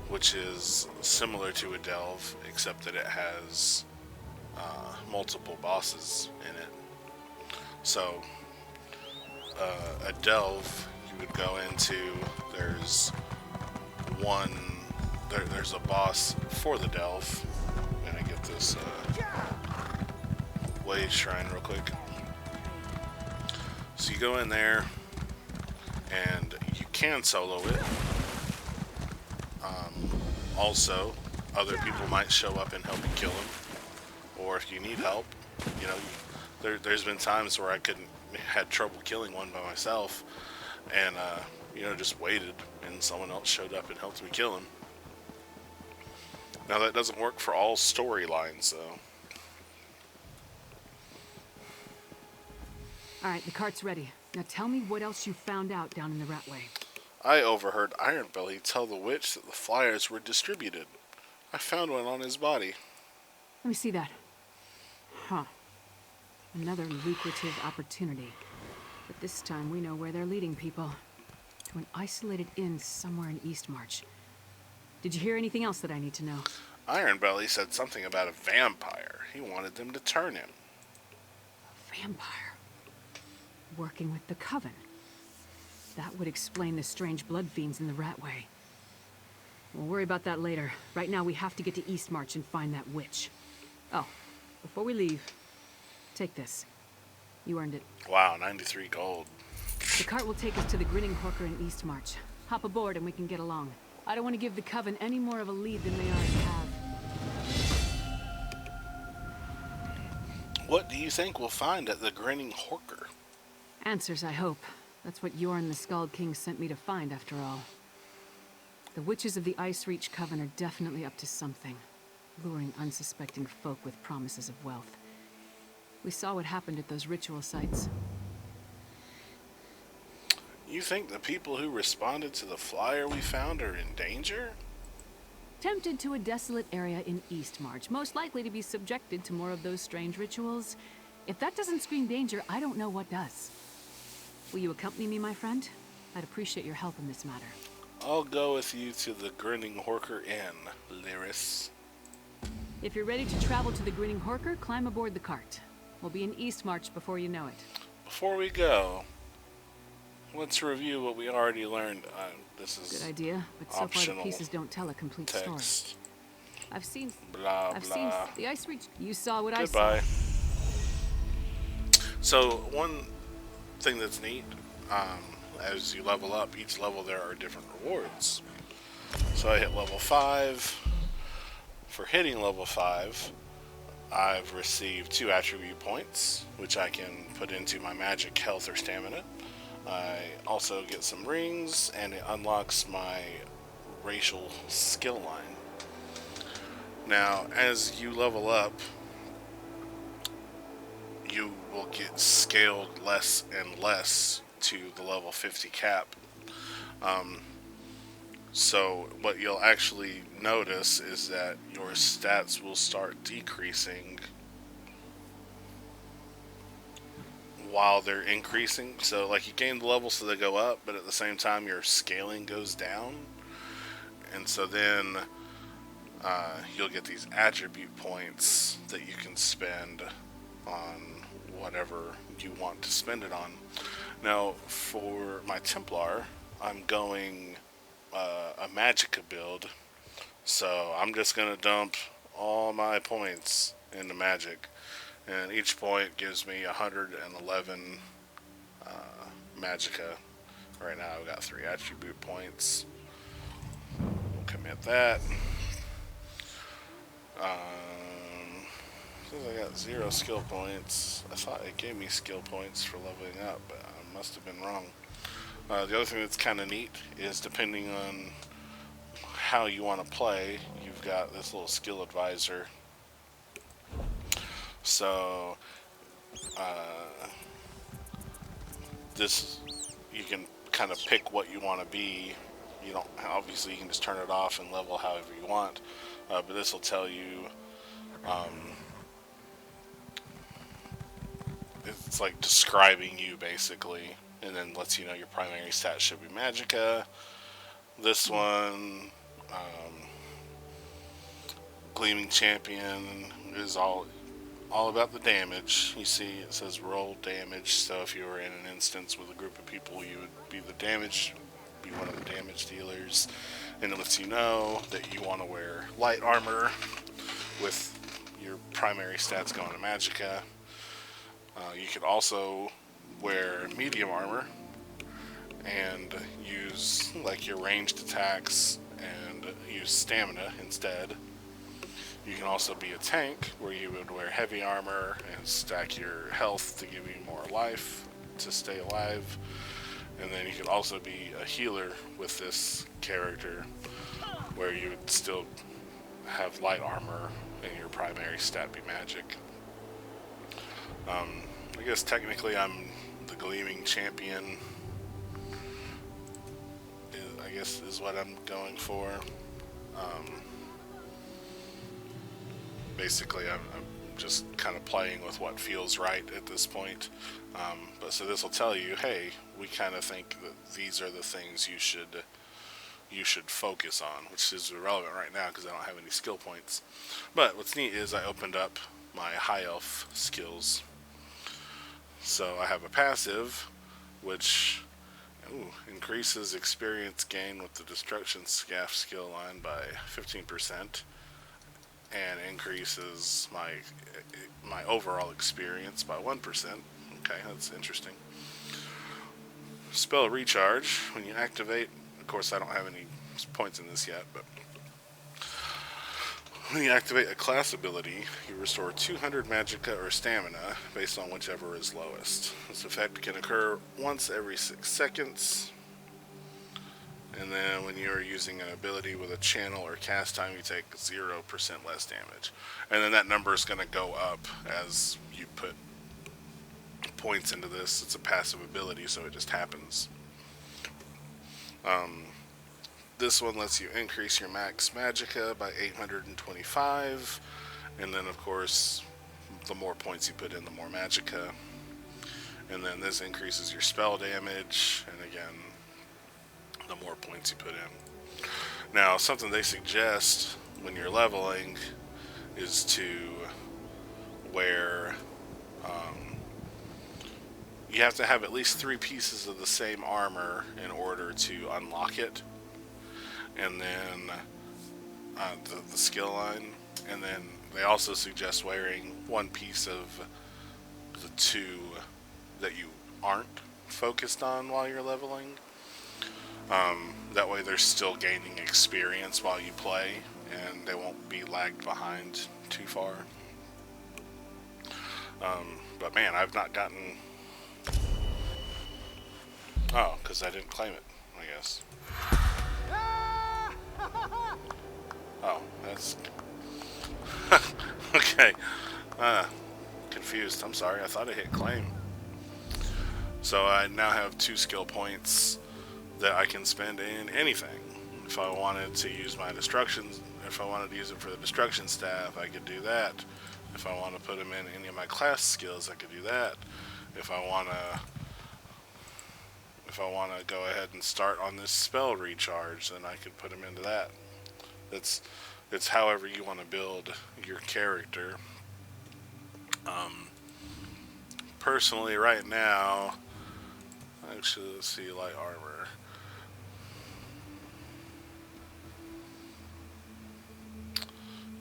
which is similar to a delve, except that it has multiple bosses in it. So, a delve, you would go into, there's a boss for the delve. I'm gonna get this Wade Shrine real quick. So you go in there, and you can solo it. Also, other people might show up and help you kill him. Or if you need help, you know, there's been times where I had trouble killing one by myself, and you know, just waited, and someone else showed up and helped me kill him. Now that doesn't work for all storylines, though. Alright, the cart's ready. Now tell me what else you found out down in the Ratway. I overheard Ironbelly tell the witch that the flyers were distributed. I found one on his body. Let me see that. Huh. Another lucrative opportunity. But this time we know where they're leading people. To an isolated inn somewhere in Eastmarch. Did you hear anything else that I need to know? Ironbelly said something about a vampire. He wanted them to turn him. A vampire? Working with the Coven. That would explain the strange blood fiends in the Ratway. We'll worry about that later. Right now we have to get to Eastmarch and find that witch. Oh, before we leave, take this. You earned it. Wow, 93 gold. The cart will take us to the Grinning Horker in Eastmarch. Hop aboard and we can get along. I don't want to give the Coven any more of a lead than they already have. What do you think we'll find at the Grinning Horker? Answers, I hope. That's what Yorn the Skald King sent me to find, after all. The witches of the Ice Reach Coven are definitely up to something, luring unsuspecting folk with promises of wealth. We saw what happened at those ritual sites. You think the people who responded to the flyer we found are in danger? Tempted to a desolate area in Eastmarch, most likely to be subjected to more of those strange rituals. If that doesn't scream danger, I don't know what does. Will you accompany me, my friend? I'd appreciate your help in this matter. I'll go with you to the Grinning Horker Inn, Lyris. If you're ready to travel to the Grinning Horker, climb aboard the cart. We'll be in Eastmarch before you know it. Before we go, let's review what we already learned. This is good idea, but so far the pieces don't tell a complete story. I've seen the Ice Reach. You saw what Goodbye. I saw. So one thing that's neat, as you level up, each level there are different rewards. So I hit level 5. For hitting level 5, I've received 2 attribute points, which I can put into my magic, health, or stamina. I also get some rings, and it unlocks my racial skill line. Now, as you level up, you will get scaled less and less to the level 50 cap. So what you'll actually notice is that your stats will start decreasing while they're increasing. So like you gain the levels so they go up, but at the same time your scaling goes down. And so then you'll get these attribute points that you can spend on whatever you want to spend it on. Now for my Templar, I'm going a Magicka build, so I'm just going to dump all my points into Magic, and each point gives me 111 Magicka. Right now I've got 3 attribute points. We'll commit that. Since I got 0 skill points, I thought it gave me skill points for leveling up, but I must have been wrong. The other thing that's kind of neat is depending on how you want to play, you've got this little skill advisor. So this, you can kind of pick what you want to be. You don't, obviously you can just turn it off and level however you want, but this will tell you it's like describing you basically, and then lets you know your primary stat should be Magicka. This one Gleaming Champion is all about the damage. You see it says roll damage, so if you were in an instance with a group of people, you would be one of the damage dealers, and it lets you know that you want to wear light armor with your primary stats going to Magicka. You could also wear medium armor and use like your ranged attacks and use stamina instead. You can also be a tank, where you would wear heavy armor and stack your health to give you more life to stay alive. And then you could also be a healer with this character, where you would still have light armor and your primary stat be magic. I guess technically I'm the Gleaming Champion, I guess is what I'm going for. Basically, I'm just kind of playing with what feels right at this point. But so this will tell you, hey, we kind of think that these are the things you should focus on, which is irrelevant right now because I don't have any skill points. But what's neat is I opened up my high elf skills. So I have a passive, which increases experience gain with the destruction scaff skill line by 15%. And increases my overall experience by 1%. Okay, that's interesting. Spell recharge. When you activate, of course I don't have any points in this yet, but when you activate a class ability, you restore 200 magicka or stamina based on whichever is lowest. This effect can occur once every 6 seconds. And then when you're using an ability with a channel or cast time, you take 0% less damage. And then that number is going to go up as you put points into this. It's a passive ability, so it just happens. This one lets you increase your max magicka by 825. And then, of course, the more points you put in, the more magicka. And then this increases your spell damage. And again, the more points you put in. Now, something they suggest when you're leveling is to wear, you have to have at least 3 pieces of the same armor in order to unlock it. And then the skill line. And then they also suggest wearing 1 piece of the 2 that you aren't focused on while you're leveling. That way they're still gaining experience while you play, and they won't be lagged behind too far. But man, I've not gotten... Oh, because I didn't claim it, I guess. Oh, that's... Okay. Confused. I'm sorry, I thought I hit claim. So I now have 2 skill points that I can spend in anything. If I wanted to use my destruction, if I wanted to use it for the destruction staff, I could do that. If I want to put them in any of my class skills, I could do that. If I want to go ahead and start on this spell recharge, then I could put them into that. It's however you want to build your character. Personally, right now, actually, let's see, light armor.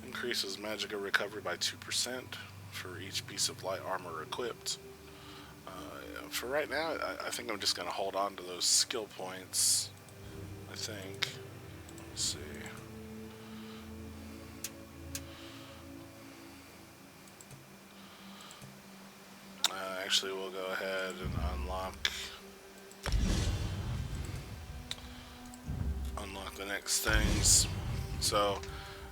Increases magicka recovery by 2% for each piece of light armor equipped. For right now, I think I'm just going to hold on to those skill points. I think. Let's see. Actually, we'll go ahead and unlock the next things. So,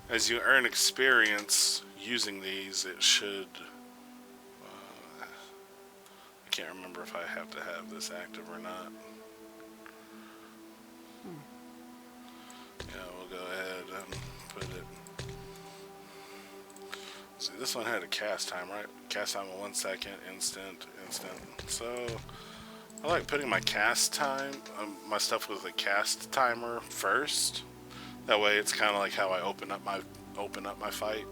as you earn experience using these, it should... I can't remember if I have to have this active or not. Yeah, we'll go ahead and put it... See, this one had a cast time, right? Cast time of 1 second, instant. So, I like putting my cast time, my stuff with a cast timer first. That way, it's kind of like how I open up my fight.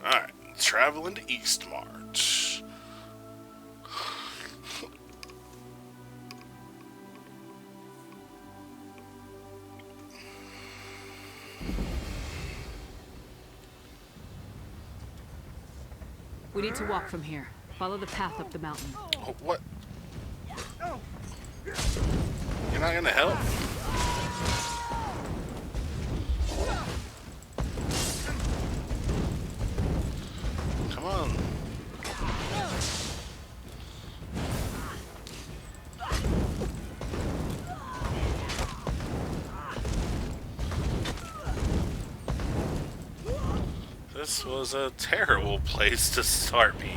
All right, traveling to Eastmarch. We need to walk from here. Follow the path up the mountain. Oh, what? You're not gonna help? Come on. This was a terrible place to start me.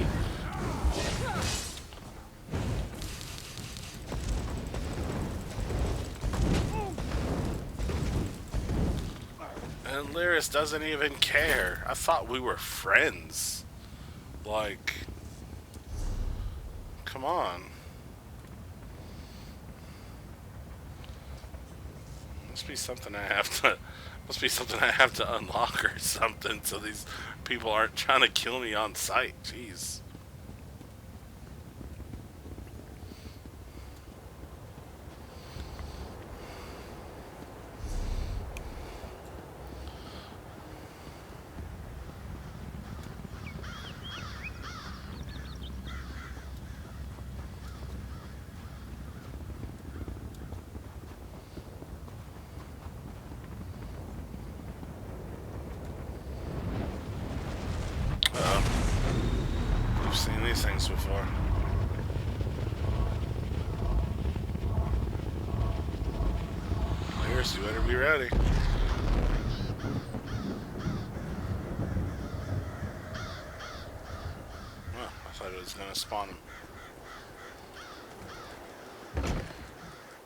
And Lyris doesn't even care. I thought we were friends. Like, come on. Must be something I have to unlock or something, so these people aren't trying to kill me on sight. Jeez. We've seen these things before. Lyris, you better be ready. Well, I thought it was gonna spawn him.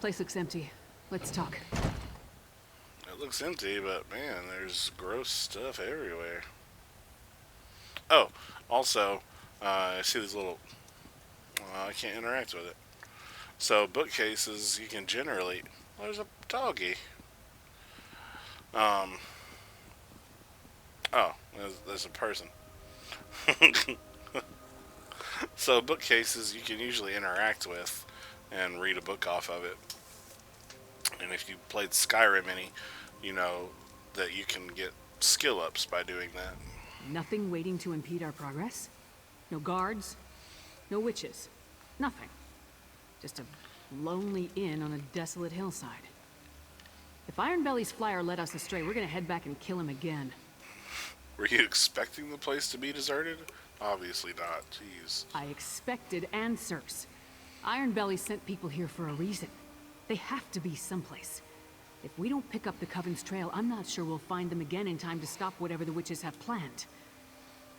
Place looks empty. Let's talk. It looks empty, but man, there's gross stuff everywhere. Oh, also, I see these little... I can't interact with it. So, bookcases, you can generally... Oh, there's a doggy. Oh, there's a person. So, bookcases, you can usually interact with and read a book off of it. And if you played Skyrim any, you know that you can get skill ups by doing that. Nothing waiting to impede our progress? No guards? No witches? Nothing. Just a lonely inn on a desolate hillside. If Ironbelly's flyer led us astray, we're gonna head back and kill him again. Were you expecting the place to be deserted? Obviously not. Jeez. I expected answers. Ironbelly sent people here for a reason. They have to be someplace. If we don't pick up the Coven's trail, I'm not sure we'll find them again in time to stop whatever the witches have planned.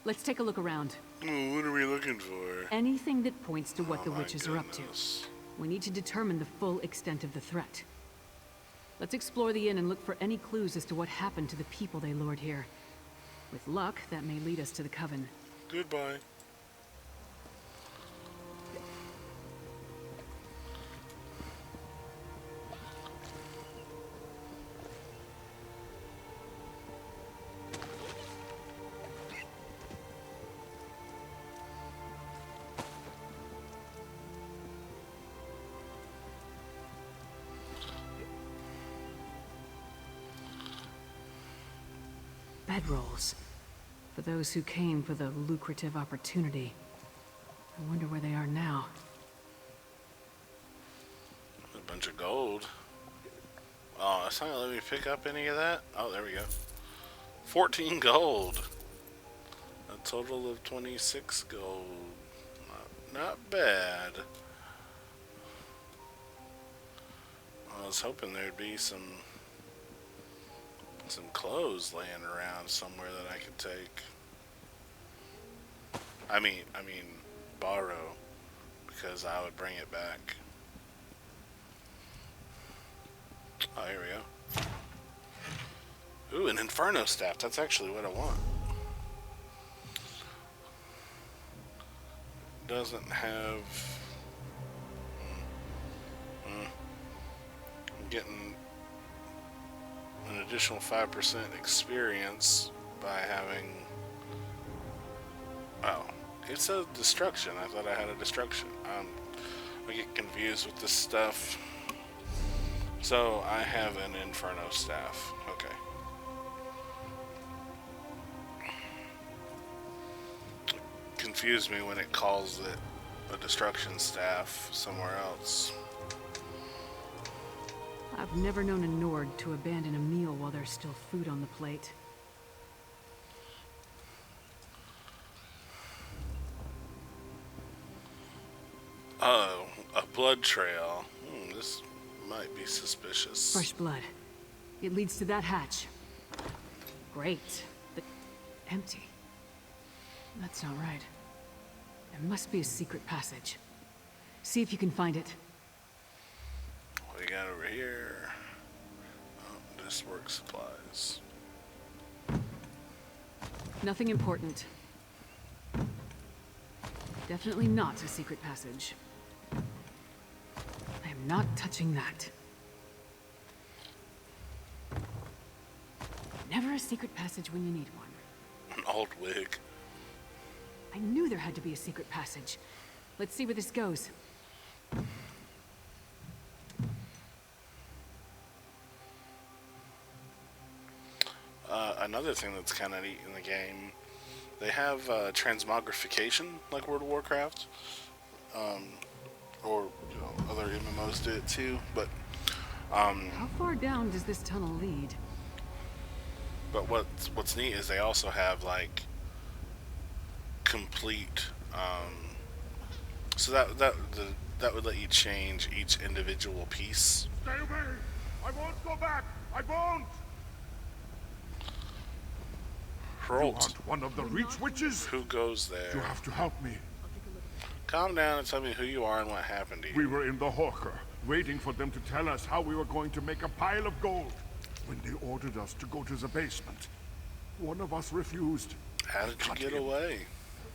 Let's take a look around. Oh, what are we looking for? Anything that points to what the my witches are up to. goodness. We need to determine the full extent of the threat. Let's explore the inn and look for any clues as to what happened to the people they lured here. With luck, that may lead us to the Coven. Goodbye. Bedrolls. For those who came for the lucrative opportunity. I wonder where they are now. A bunch of gold. Oh, it's not gonna let me pick up any of that? Oh, there we go. 14 gold. A total of 26 gold. Not bad. I was hoping there'd be some clothes laying around somewhere that I could take. I mean, borrow, because I would bring it back. Oh, here we go. Ooh, an Inferno staff. That's actually what I want. Doesn't have... getting an additional 5% experience by having... Oh, it's a destruction. I thought I had a destruction. I get confused with this stuff. So I have an Inferno staff. Okay. Confused me when it calls it a destruction staff somewhere else. I've never known a Nord to abandon a meal while there's still food on the plate. Oh, a blood trail. This might be suspicious. Fresh blood. It leads to that hatch. Great. But empty. That's not right. There must be a secret passage. See if you can find it. What do you got over here? Oh, this work supplies. Nothing important. Definitely not a secret passage. I am not touching that. Never a secret passage when you need one. An old wig. I knew there had to be a secret passage. Let's see where this goes. Another thing that's kind of neat in the game, they have transmogrification like World of Warcraft, or other MMOs do it too. But How far down does this tunnel lead? But what's neat is they also have like complete. So that would let you change each individual piece. Stay away! I won't go back! I won't! You aren't one of the Reach Witches? Who goes there? You have to help me. Calm down and tell me who you are and what happened to you. We were in the Hawker, waiting for them to tell us how we were going to make a pile of gold. When they ordered us to go to the basement, one of us refused. How did you get away?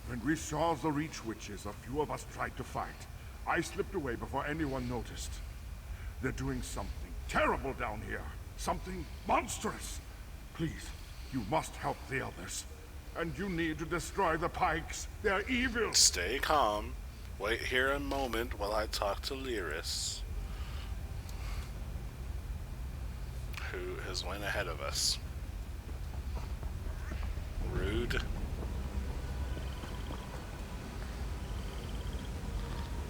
When we saw the Reach Witches, a few of us tried to fight. I slipped away before anyone noticed. They're doing something terrible down here. Something monstrous. Please, you must help the others. And you need to destroy the Pikes. They're evil. Stay calm. Wait here a moment while I talk to Lyris, who has went ahead of us. Rude.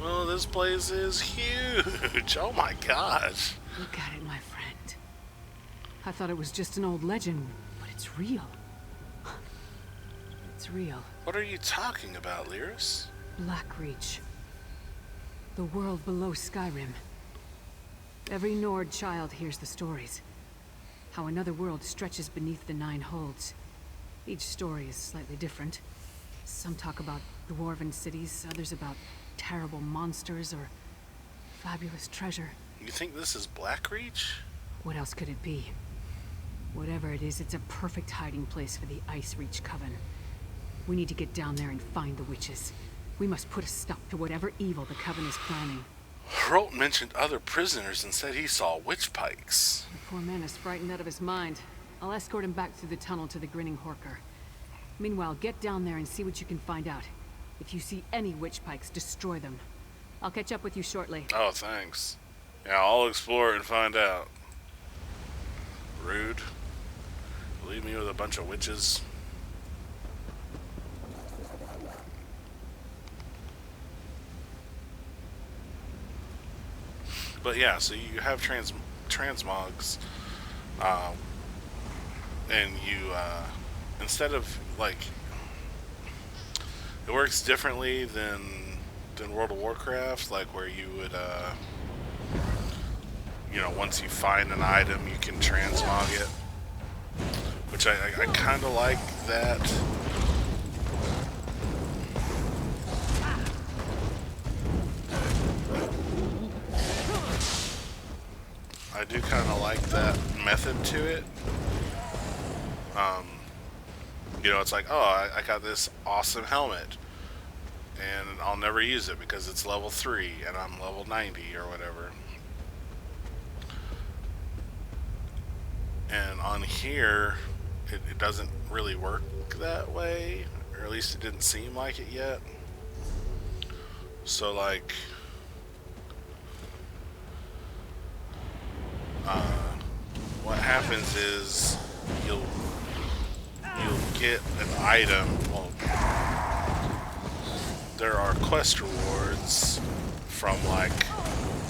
Oh, this place is huge. Oh my gosh. Look at it, my friend. I thought it was just an old legend, but it's real. It's real. What are you talking about, Lyris? Blackreach. The world below Skyrim. Every Nord child hears the stories. How another world stretches beneath the Nine Holds. Each story is slightly different. Some talk about dwarven cities, others about terrible monsters or fabulous treasure. You think this is Blackreach? What else could it be? Whatever it is, it's a perfect hiding place for the Ice Reach Coven. We need to get down there and find the witches. We must put a stop to whatever evil the Coven is planning. Hroltn mentioned other prisoners and said he saw witch pikes. The poor man is frightened out of his mind. I'll escort him back through the tunnel to the Grinning Horker. Meanwhile, get down there and see what you can find out. If you see any witch pikes, destroy them. I'll catch up with you shortly. Oh, thanks. Yeah, I'll explore and find out. Rude. Leave me with a bunch of witches. But yeah, so you have transmogs, and you, instead of, like, it works differently than World of Warcraft, like where you would, once you find an item, you can transmog it, which I kind of like that. I do kind of like that method to it. It's like, oh, I got this awesome helmet, and I'll never use it because it's level 3 and I'm level 90 or whatever. And on here, it doesn't really work that way, or at least it didn't seem like it yet. So like, what happens is you'll get an item. Well, there are quest rewards from like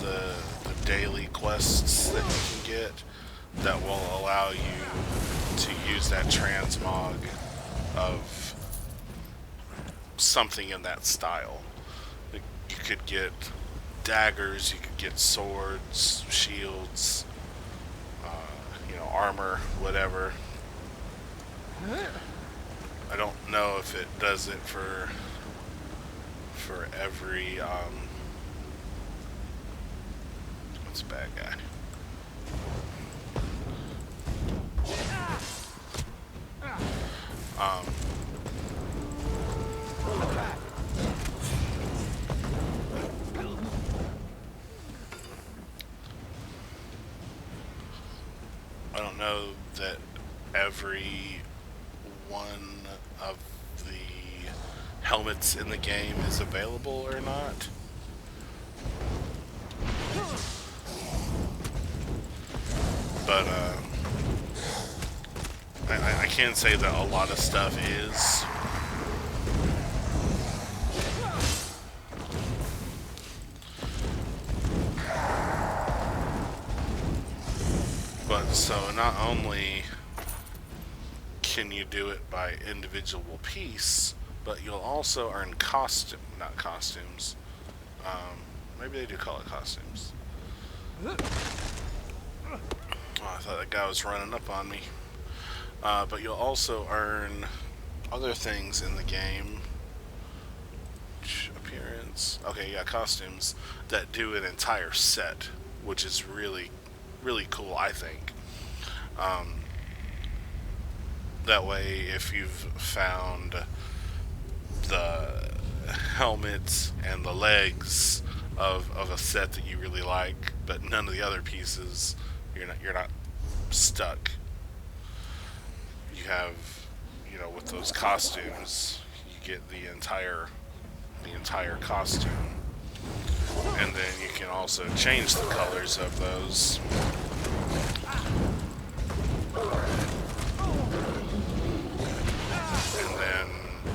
the daily quests that you can get that will allow you to use that transmog of something in that style. You could get daggers, you could get swords, shields, armor, whatever. I don't know if it does it for every what's a bad guy? I don't know that every one of the helmets in the game is available or not. But I can say that a lot of stuff is. But so not only can you do it by individual piece, but you'll also earn not costumes. Maybe they do call it costumes. Oh, I thought that guy was running up on me. But you'll also earn other things in the game. Appearance. Okay, yeah, costumes that do an entire set, which is really, really cool, I think. That way, if you've found the helmet and the legs of a set that you really like, but none of the other pieces, you're not stuck. You have, with those costumes, you get the entire costume, and then you can also change the colors of those. And then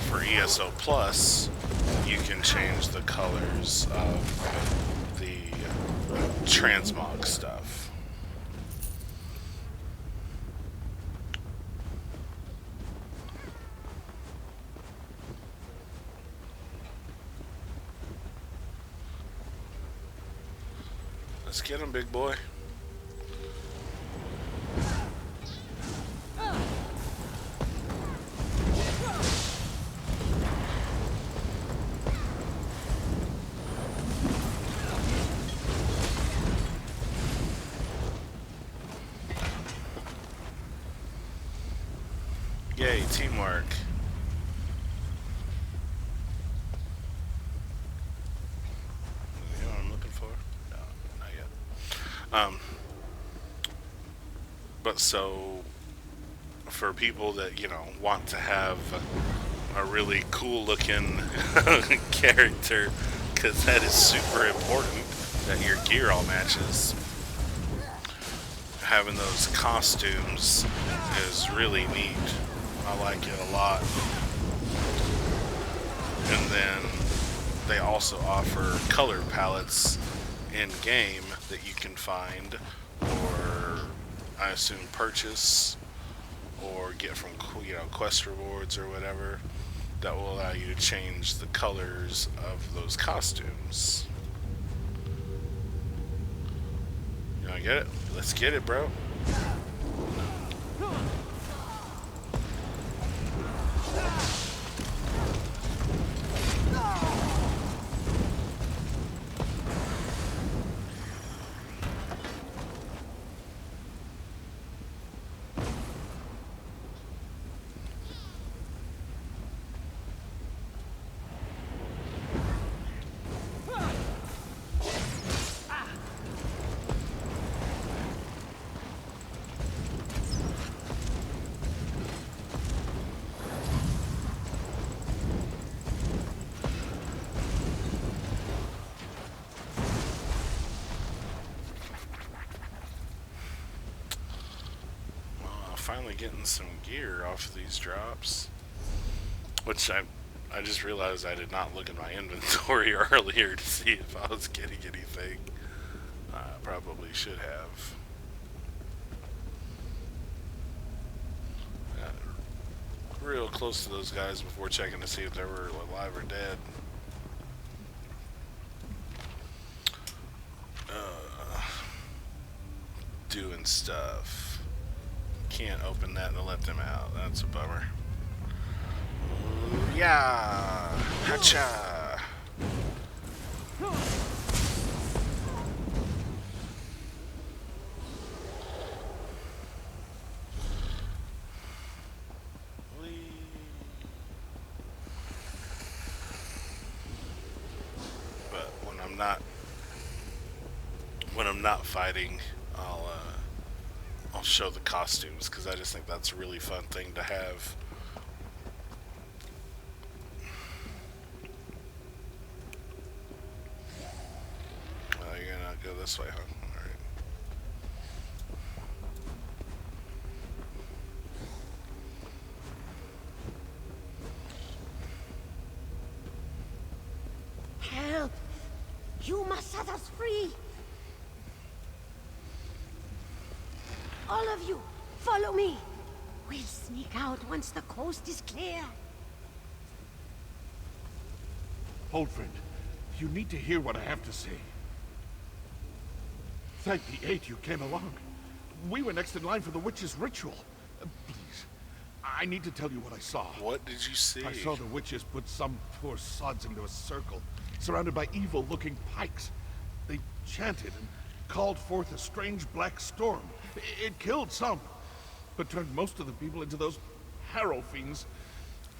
for ESO Plus, you can change the colors of the transmog stuff. Let's get him, big boy. Yay, teamwork. You know what I'm looking for? No, not yet. But so, for people that, want to have a really cool looking character, because that is super important that your gear all matches, having those costumes is really neat. I like it a lot. And then they also offer color palettes in game that you can find, or I assume purchase, or get from quest rewards or whatever, that will allow you to change the colors of those costumes. You wanna get it? Let's get it, bro. finally getting some gear off of these drops. Which I just realized I did not look at my inventory earlier to see if I was getting anything. I probably should have. Got real close to those guys before checking to see if they were alive or dead. Doing stuff. Can't open that and let them out. That's a bummer. Yeah! Hacha! But when I'm not fighting, I'll show the costumes, because I just think that's a really fun thing to have. Well, you're gonna go this way, huh? Alright. Help! You must set us free! All of you, follow me! We'll sneak out once the coast is clear. Hold, friend. You need to hear what I have to say. Thank the eight you came along. We were next in line for the witch's ritual. Please, I need to tell you what I saw. What did you see? I saw the witches put some poor sods into a circle, surrounded by evil-looking pikes. They chanted and called forth a strange black storm. It killed some, but turned most of the people into those harrow fiends.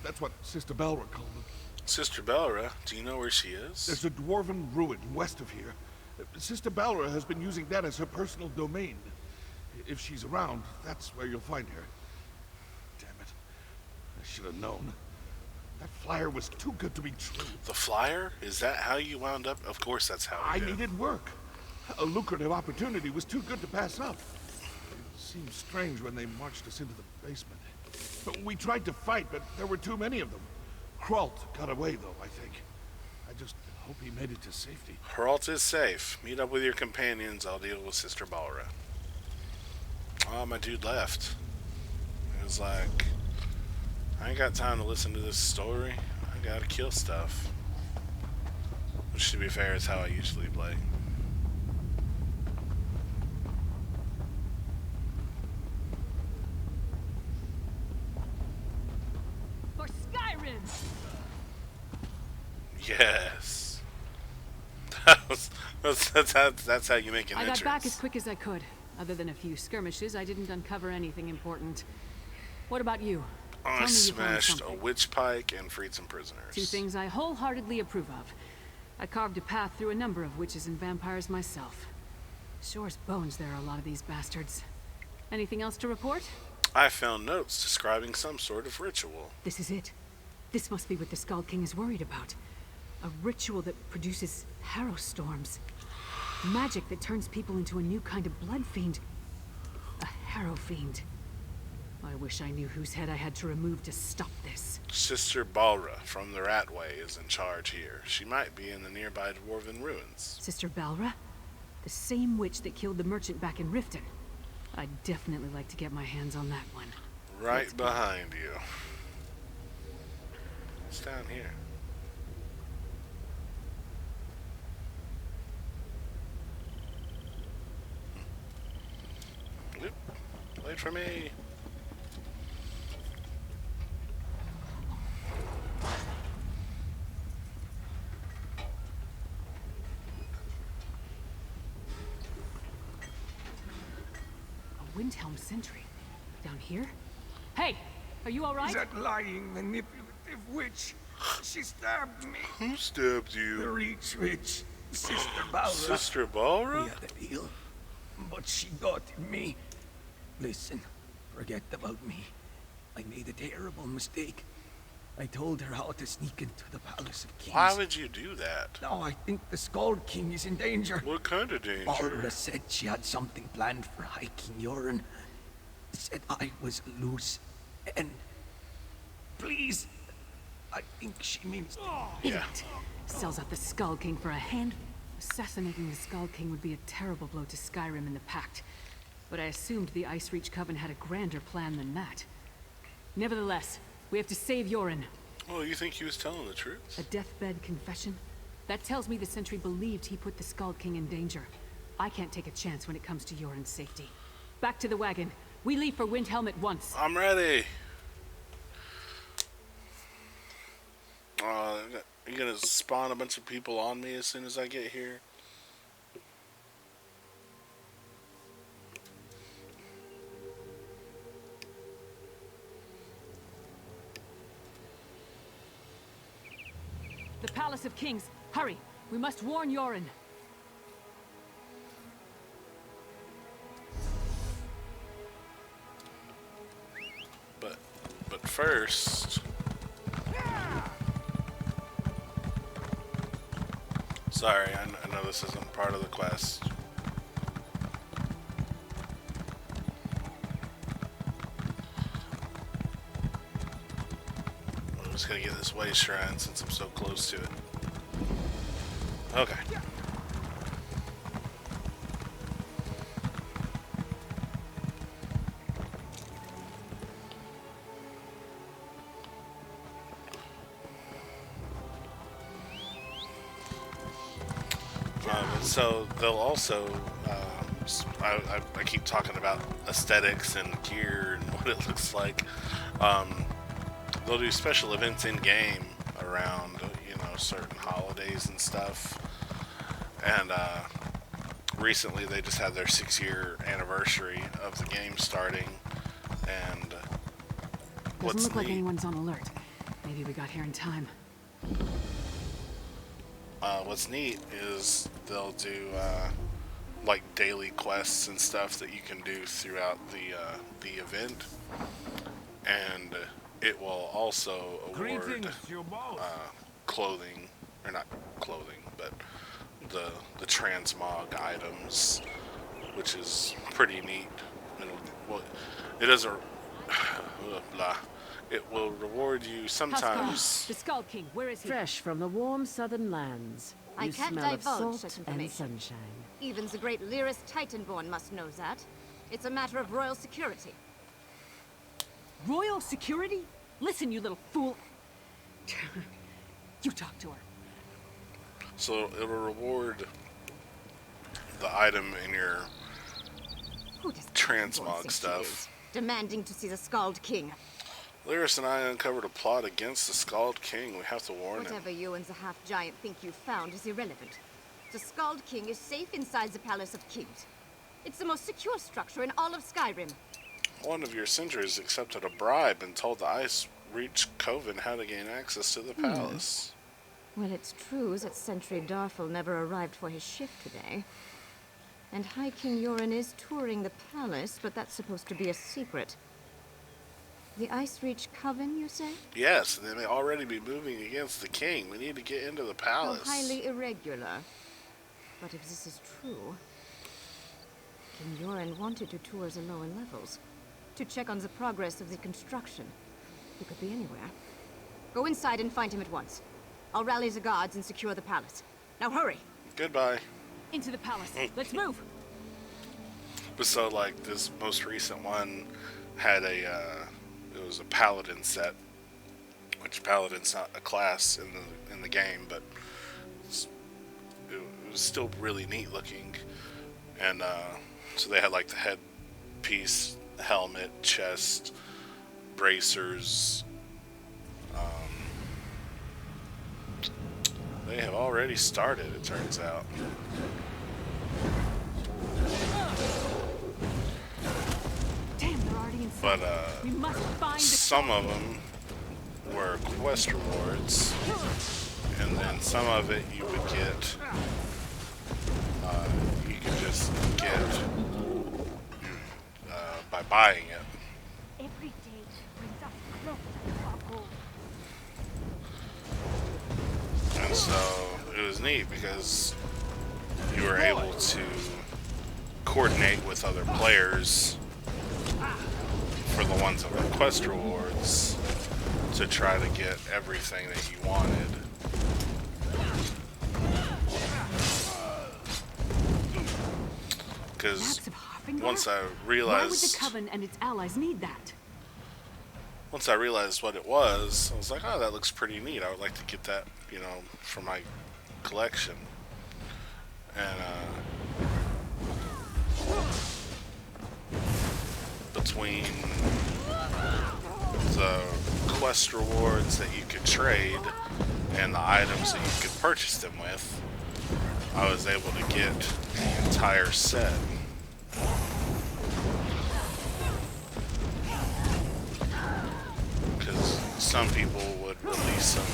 That's what Sister Belra called them. Sister Belra? Do you know where she is? There's a dwarven ruin west of here. Sister Belra has been using that as her personal domain. If she's around, that's where you'll find her. Damn it. I should have known. That flyer was too good to be true. The flyer? Is that how you wound up? Of course that's how I we did. needed work. A lucrative opportunity was too good to pass up. It seemed strange when they marched us into the basement. But we tried to fight, but there were too many of them. Hralt got away, though, I think. I just hope he made it to safety. Hralt is safe. Meet up with your companions. I'll deal with Sister Balra. Oh, my dude left. It was like, I ain't got time to listen to this story. I gotta kill stuff. Which, to be fair, is how I usually play. For Skyrim! Yes. That's how you make an entrance. I got back as quick as I could. Other than a few skirmishes, I didn't uncover anything important. What about you? I Tell me you found smashed a something. witch pike and freed some prisoners. Two things I wholeheartedly approve of. I carved a path through a number of witches and vampires myself. Sure as bones there are a lot of these bastards. Anything else to report? I found notes describing some sort of ritual. This is it. This must be what the Skull King is worried about. A ritual that produces harrow storms. Magic that turns people into a new kind of blood fiend. A harrow fiend. I wish I knew whose head I had to remove to stop this. Sister Balra from the Ratway is in charge here. She might be in the nearby dwarven ruins. Sister Balra? The same witch that killed the merchant back in Riften. I'd definitely like to get my hands on that one. Right behind you. It's down here. Oop. Wait for me. A Windhelm sentry. Down here? Hey! Are you alright? That lying, manipulative witch. She stabbed me. Who stabbed The you? Reach Witch, Sister Balra. Sister We Balra? had a deal, but she doubted me. Listen, forget about me. I made a terrible mistake. I told her how to sneak into the Palace of Kings. Why would you do that? Now I think the Skull King is in danger. What kind of danger? Balra said she had something planned for High King Yoren. said I was loose, and please, I think she means... Yeah. Sells out the Skull King for a hand. Assassinating the Skull King would be a terrible blow to Skyrim and the Pact. But I assumed the Ice Reach Coven had a grander plan than that. Nevertheless, we have to save Yoren. Well, you think he was telling the truth? A deathbed confession? That tells me the Sentry believed he put the Skull King in danger. I can't take a chance when it comes to Yoren's safety. Back to the wagon. We leave for Windhelm at once. I'm ready. You gonna spawn a bunch of people on me as soon as I get here? The Palace of Kings. Hurry! We must warn Yoren. But first... Sorry, I know this isn't part of the quest. I'm just gonna get this way shrine since I'm so close to it. Okay. So they'll also, I keep talking about aesthetics and gear and what it looks like. They'll do special events in game around, you know, certain holidays and stuff. And recently they just had their 6-year anniversary of the game starting. And doesn't look like anyone's on alert. Maybe we got here in time. What's neat is they'll do like daily quests and stuff that you can do throughout the event, and it will also award clothing, or not clothing, but the transmog items, which is pretty neat. Well, it doesn't. Blah. It will reward you sometimes. The Skull King, where is he? Fresh from the warm southern lands. I You can't smell of divulge salt such and information. sunshine. Even the great lyrist Titanborn must know that. It's a matter of royal security. Royal security? Listen, you little fool. You talk to her. So it'll reward the item in your Who does Titanborn transmog think she stuff. is? Demanding to see the Scald King. Lyris and I uncovered a plot against the Scald King. We have to warn him. Whatever you and the half-giant think you found is irrelevant. The Scald King is safe inside the Palace of Kings. It's the most secure structure in all of Skyrim. One of your sentries accepted a bribe and told the Ice Reach Coven how to gain access to the palace. Well, it's true that Sentry Darfel never arrived for his shift today. And High King Yoren is touring the palace, but that's supposed to be a secret. The Ice Reach Coven, you say? Yes, they may already be moving against the king. We need to get into the palace. How highly irregular. But if this is true, King Yoren wanted to tour the lower levels, to check on the progress of the construction. He could be anywhere. Go inside and find him at once. I'll rally the guards and secure the palace. Now hurry! Goodbye. Into the palace. Let's move! But so, like, this most recent one had a, it was a paladin set, which paladin's not a class in the game, but it was still really neat looking. And so they had like the headpiece, helmet, chest, bracers. They have already started, it turns out. Damn, they're already inside. But we must find the some of them were quest rewards, and then some of it you would get. You could just get by buying it. Every day brings us closer to our goal. And so it was neat because you were able to coordinate with other players for the ones that were quest rewards to try to get everything that you wanted. Because once I realized... Why would the Coven and its allies need that? Once I realized what it was, I was like, oh, that looks pretty neat. I would like to get that, you know, for my collection. And, between the quest rewards that you could trade and the items that you could purchase them with, I was able to get the entire set. Because some people would release them.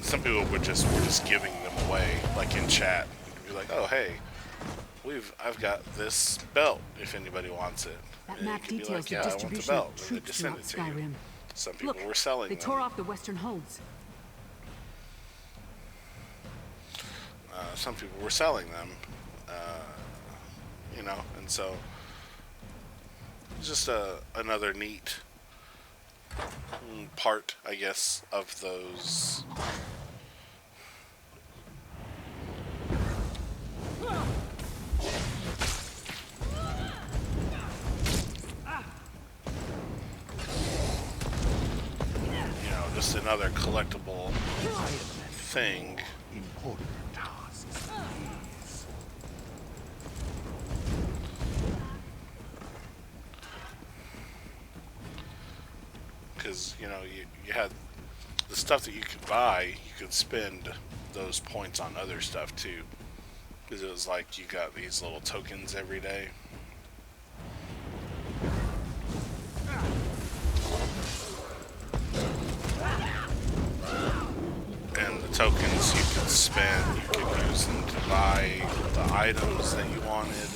Some people were just giving them away, like in chat. You'd be like, "Oh, hey, I've got this belt. If anybody wants it." That And you map could be details like, "Yeah, the I want the distribution belt," of and they troops just send throughout it to you. Skyrim. Some people Look, were selling they them. tore off the western holds. Some people were selling them, you know, and so it's just another neat part, I guess, of those. You know, just another collectible thing. Important tasks. Because, you know, you had the stuff that you could buy, you could spend those points on other stuff too. Because it was like you got these little tokens every day. And the tokens you could spend, you could use them to buy the items that you wanted,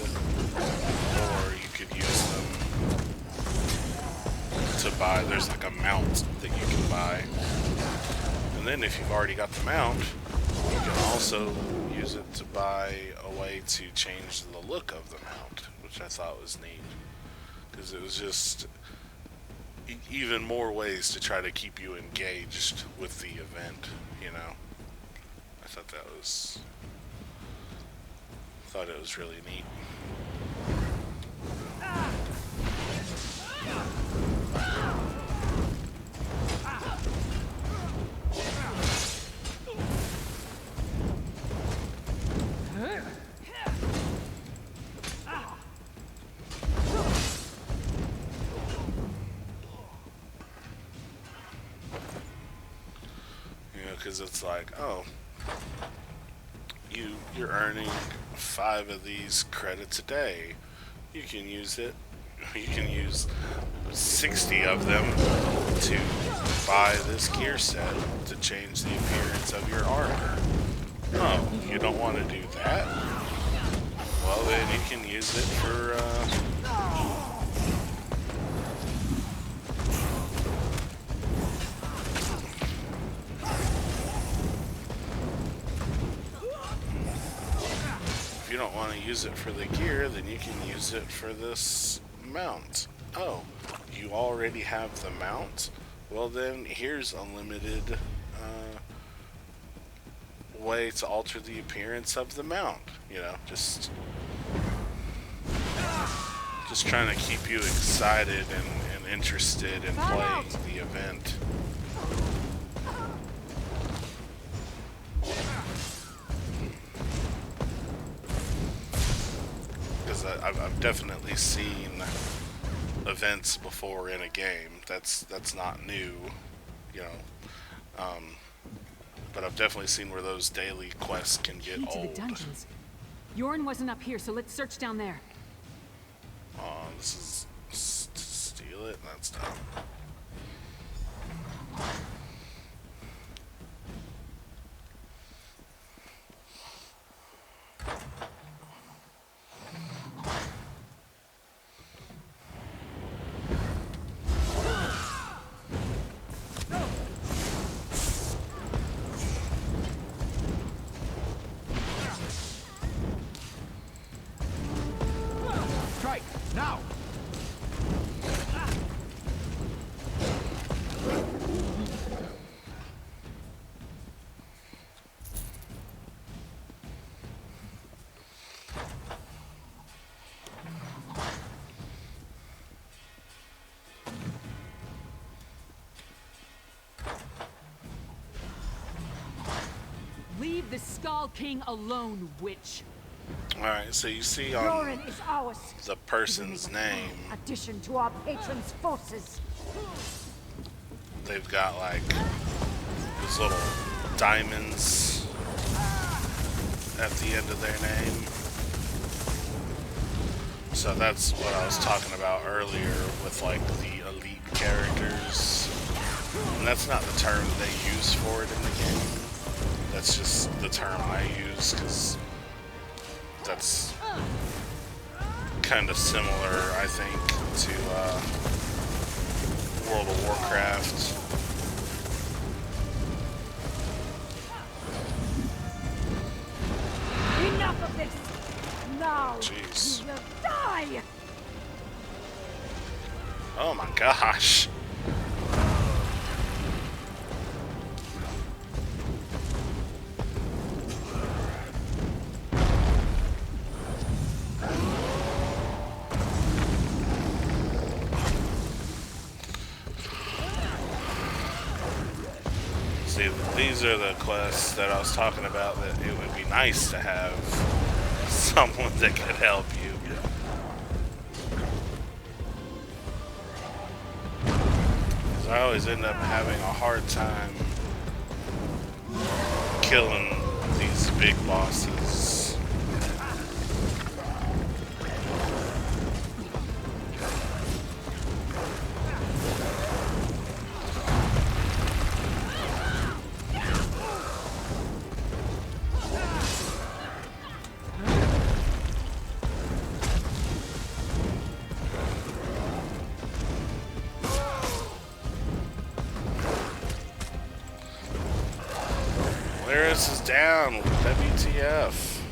or you could use them to buy, there's like a mount that you can buy. And then if you've already got the mount, you can also use it to buy a way to change the look of the mount, which I thought was neat. Because it was just even more ways to try to keep you engaged with the event, you know. I thought it was really neat. Because it's like, oh, you're earning 5 of these credits a day. You can use it. You can use 60 of them to buy this gear set to change the appearance of your armor. Oh, you don't want to do that? Well, then you can use it for, if you don't want to use it for the gear, then you can use it for this mount. Oh, you already have the mount? Well then, here's unlimited way to alter the appearance of the mount. You know, just trying to keep you excited and interested in playing the event. Because I've definitely seen events before in a game. That's not new, you know. But I've definitely seen where those daily quests can get Key to old. the dungeons. Yorn wasn't up here, so let's search down there. Oh, this is to steal it? That's dumb. Strike now. Skull King alone, witch. Alright, so you see on Doran is ours. the person's name, Addition to our patron's forces. they've got like these little diamonds at the end of their name. So that's what I was talking about earlier with like the elite characters. And that's not the term they use for it in the game. That's just the term I use because that's kind of similar, I think, to World of Warcraft. Enough of this! Now Jeez. you will die! Oh my gosh. See, these are the quests that I was talking about that it would be nice to have someone that could help you. 'Cause I always end up having a hard time killing these big bosses. Lyris is down. WTF.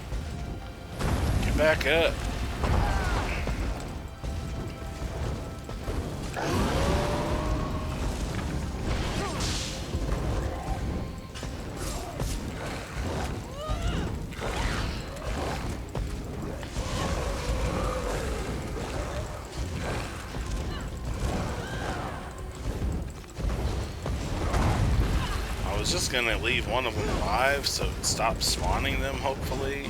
Get back up. I was just gonna leave one of them alive so it stops spawning them, hopefully.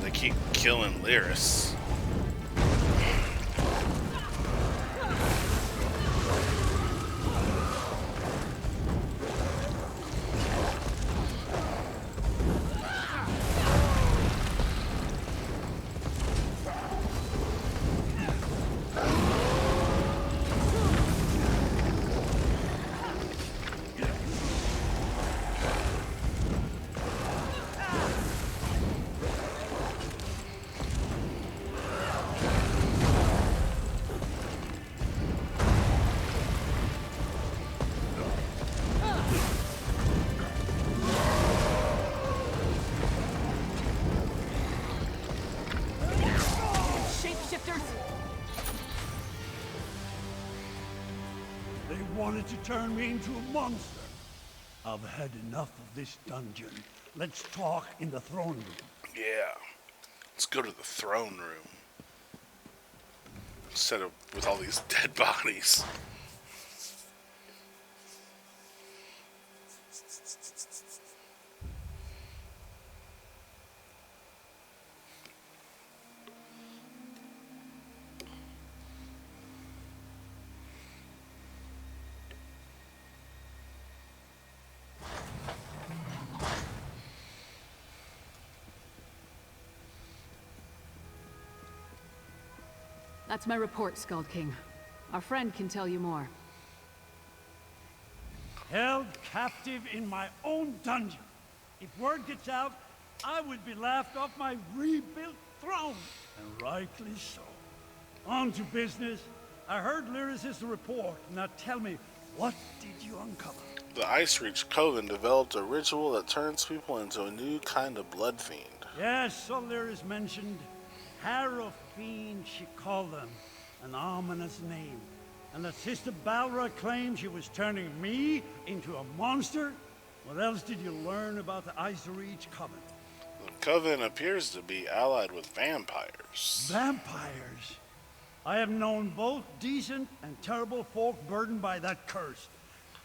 They keep killing Lyris. Shapeshifters! They wanted to turn me into a monster. I've had enough of this dungeon. Let's talk in the throne room. Yeah. Let's go to the throne room. Instead of with all these dead bodies. That's my report, Skull King. Our friend can tell you more. Held captive in my own dungeon. If word gets out, I would be laughed off my rebuilt throne. And rightly so. On to business. I heard Lyris' report. Now tell me, what did you uncover? The Ice Reach Coven developed a ritual that turns people into a new kind of blood fiend. Yes, so Lyris mentioned. Harrow Fiend, she called them. An ominous name. And that Sister Balra claimed she was turning me into a monster? What else did you learn about the Ice Reach Coven? The Coven appears to be allied with vampires. Vampires? I have known both decent and terrible folk burdened by that curse.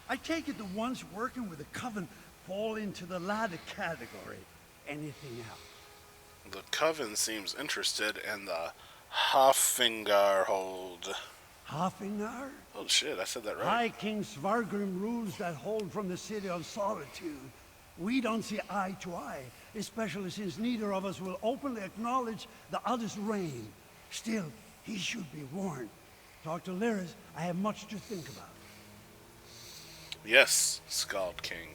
I take it the ones working with the Coven fall into the latter category. Anything else? The Coven seems interested in the Hoffingar hold. Hoffingar? Oh shit, I said that right. High King Svargrim rules that hold from the City of Solitude. We don't see eye to eye, especially since neither of us will openly acknowledge the other's reign. Still, he should be warned. Talk to Lyris. I have much to think about. Yes, Skald King.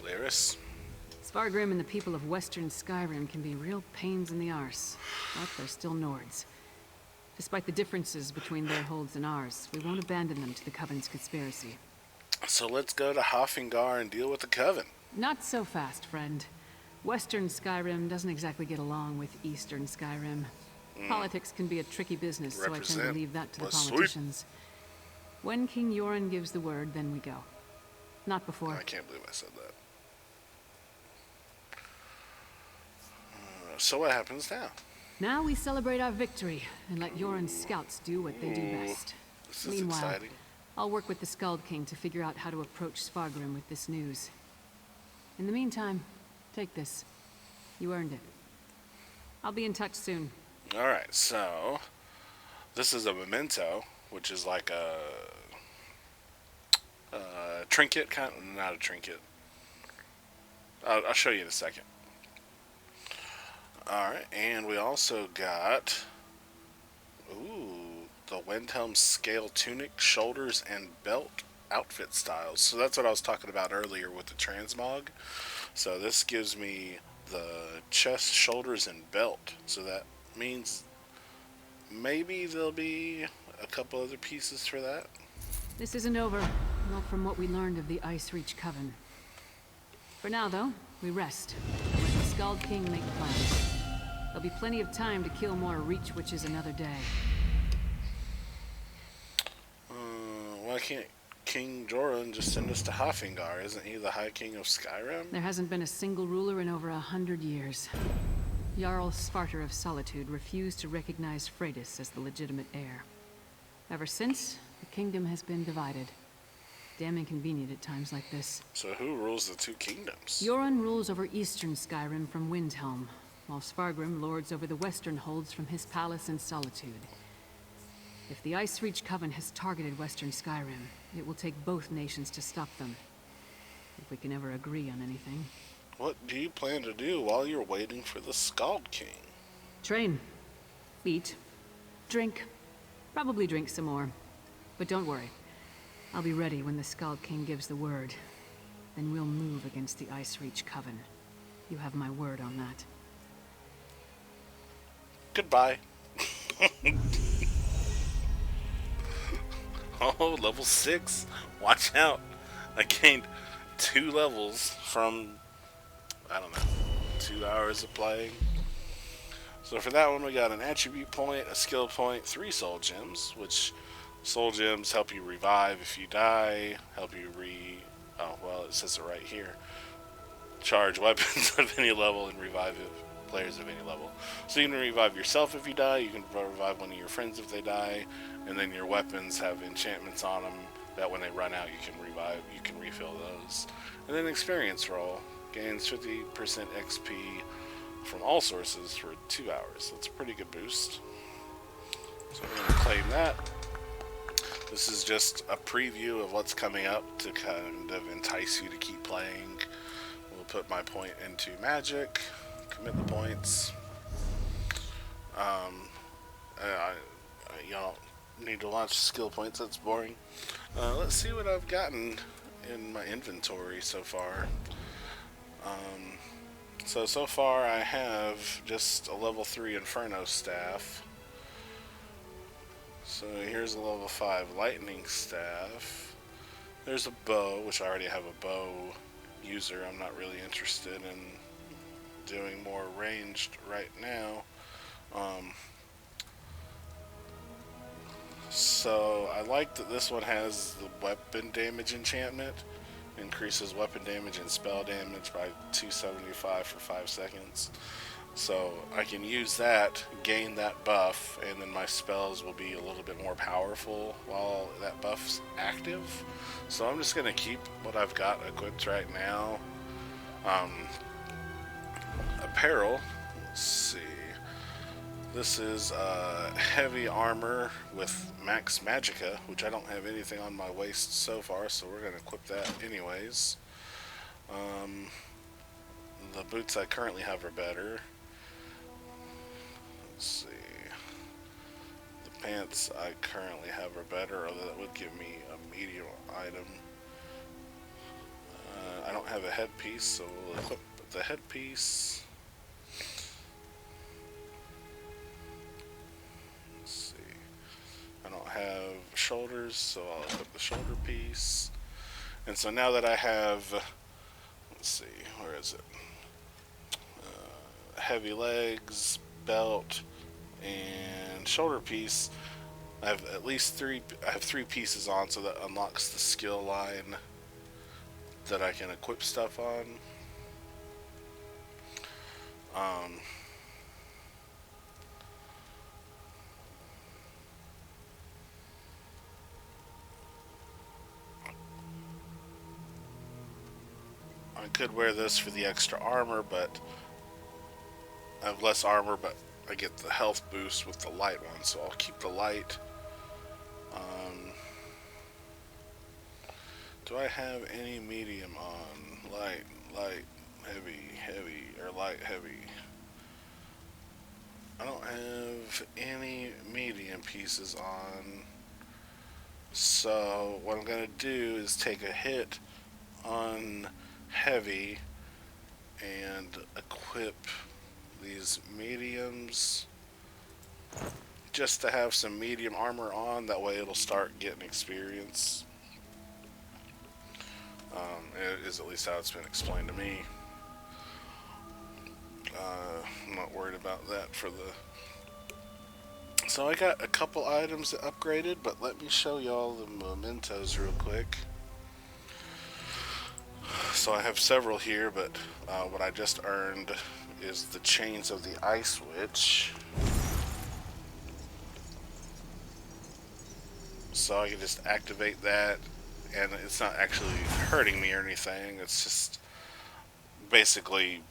Lyris? Svargrim and the people of Western Skyrim can be real pains in the arse, but they're still Nords. Despite the differences between their holds and ours, we won't abandon them to the Coven's conspiracy. So let's go to Hoffingar and deal with the Coven. Not so fast, friend. Western Skyrim doesn't exactly get along with Eastern Skyrim. Politics can be a tricky business, so I tend to leave that to the politicians. When King Yoren gives the word, then we go. Not before. I can't believe I said that. So what happens now? Now we celebrate our victory and let Yoren's scouts do what they do best. This is Meanwhile, exciting. I'll work with the Skald King to figure out how to approach Svargrim with this news. In the meantime, take this. You earned it. I'll be in touch soon. Alright, so this is a memento, which is like a trinket, not a trinket. I'll show you in a second. Alright, and we also got, the Windhelm scale tunic, shoulders, and belt outfit styles. So that's what I was talking about earlier with the transmog. So this gives me the chest, shoulders, and belt. So that means maybe there'll be a couple other pieces for that. This isn't over, not from what we learned of the Ice Reach Coven. For now, though, we rest. Let the Skald King make plans. There'll be plenty of time to kill more Reach Witches another day. Why can't King Joran just send us to Hoffingar? Isn't he the High King of Skyrim? There hasn't been a single ruler in over 100 years. Jarl Svarter of Solitude refused to recognize Freydis as the legitimate heir. Ever since, the kingdom has been divided. Damn inconvenient at times like this. So who rules the two kingdoms? Yoren rules over eastern Skyrim from Windhelm, while Svargrim lords over the western holds from his palace in Solitude. If the Ice Reach Coven has targeted western Skyrim, it will take both nations to stop them. If we can ever agree on anything. What do you plan to do while you're waiting for the Skald King? Train. Eat. Drink. Probably drink some more. But don't worry. I'll be ready when the Skald King gives the word. Then we'll move against the Ice Reach Coven. You have my word on that. Goodbye. Oh, level 6. Watch out. I gained 2 levels from, I don't know, 2 hours of playing. So for that one, we got an attribute point, a skill point, 3 soul gems, which soul gems help you revive if you die, help you oh, well, it says it right here. Charge weapons of any level and revive players of any level. So you can revive yourself if you die, you can revive one of your friends if they die, and then your weapons have enchantments on them that when they run out you can refill those. And then experience roll gains 50% XP from all sources for 2 hours. That's a pretty good boost. So we're going to claim that. This is just a preview of what's coming up to kind of entice you to keep playing. We'll put my point into magic, commit the points. You don't need to launch skill points, that's boring. Let's see what I've gotten in my inventory so far. So far I have just a level 3 Inferno Staff. So here's a level 5 Lightning Staff. There's a bow, which I already have a bow user. I'm not really interested in doing more ranged right now. So I like that this one has the weapon damage enchantment. Increases weapon damage and spell damage by 275 for 5 seconds. So I can use that, gain that buff, and then my spells will be a little bit more powerful while that buff's active. So I'm just going to keep what I've got equipped right now. Apparel, let's see. This is heavy armor with max magicka, which I don't have anything on my waist so far, so we're going to equip that anyways. The boots I currently have are better. Let's see. The pants I currently have are better, although that would give me a medium item. I don't have a headpiece, so we'll equip the headpiece. Let's see. I don't have shoulders, so I'll equip the shoulder piece. And so now that I have, let's see, where is it? Heavy legs, belt, and shoulder piece. I have at least three. I have 3 pieces on, so that unlocks the skill line that I can equip stuff on. I could wear this for the extra armor, but I have less armor, but I get the health boost with the light one, so I'll keep the light. Do I have any medium on? Light, heavy, or light, heavy. I don't have any medium pieces on. So what I'm going to do is take a hit on heavy and equip these mediums just to have some medium armor on. That way it'll start getting experience. It is at least how it's been explained to me. I'm not worried about that for the... So I got a couple items that upgraded, but let me show y'all the mementos real quick. So I have several here, but what I just earned is the Chains of the Ice Witch. So I can just activate that, and it's not actually hurting me or anything. It's just basically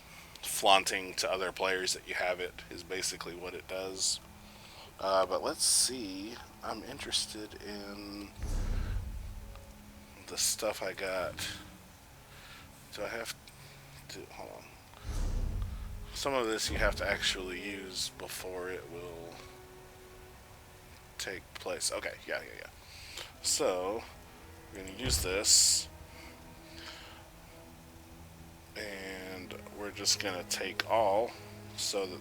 flaunting to other players that you have it is basically what it does. But let's see. I'm interested in the stuff I got. Do I have to... Hold on. Some of this you have to actually use before it will take place. Okay, yeah. So, we're going to use this. And we're just going to take all so that...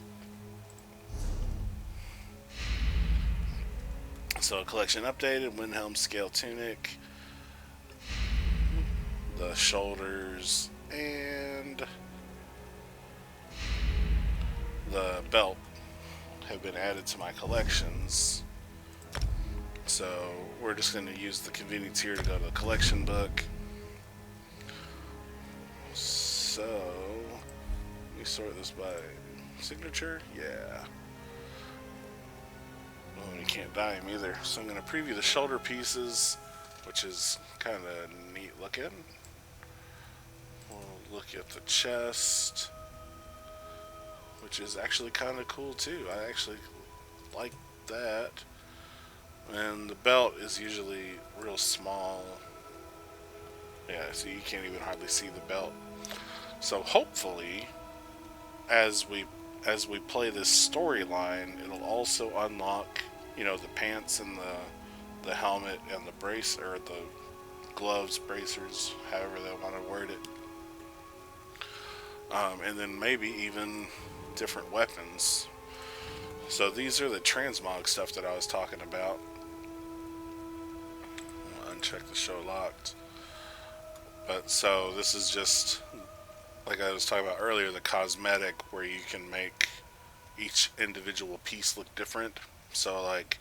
So, collection updated, Windhelm Scale Tunic, the shoulders, and the belt have been added to my collections. So we're just going to use the convenience here to go to the collection book. So let me sort this by signature. Yeah. Well, you can't dye him either. So I'm going to preview the shoulder pieces, which is kind of neat looking. We'll look at the chest, which is actually kind of cool too. I actually like that. And the belt is usually real small. Yeah, so you can't even hardly see the belt. So hopefully, as we play this storyline, it'll also unlock, you know, the pants and the helmet and the brace, or the gloves, bracers, however they want to word it. And then maybe even different weapons. So these are the transmog stuff that I was talking about. I'll uncheck the show locked. But so this is just, like I was talking about earlier, the cosmetic where you can make each individual piece look different. So like,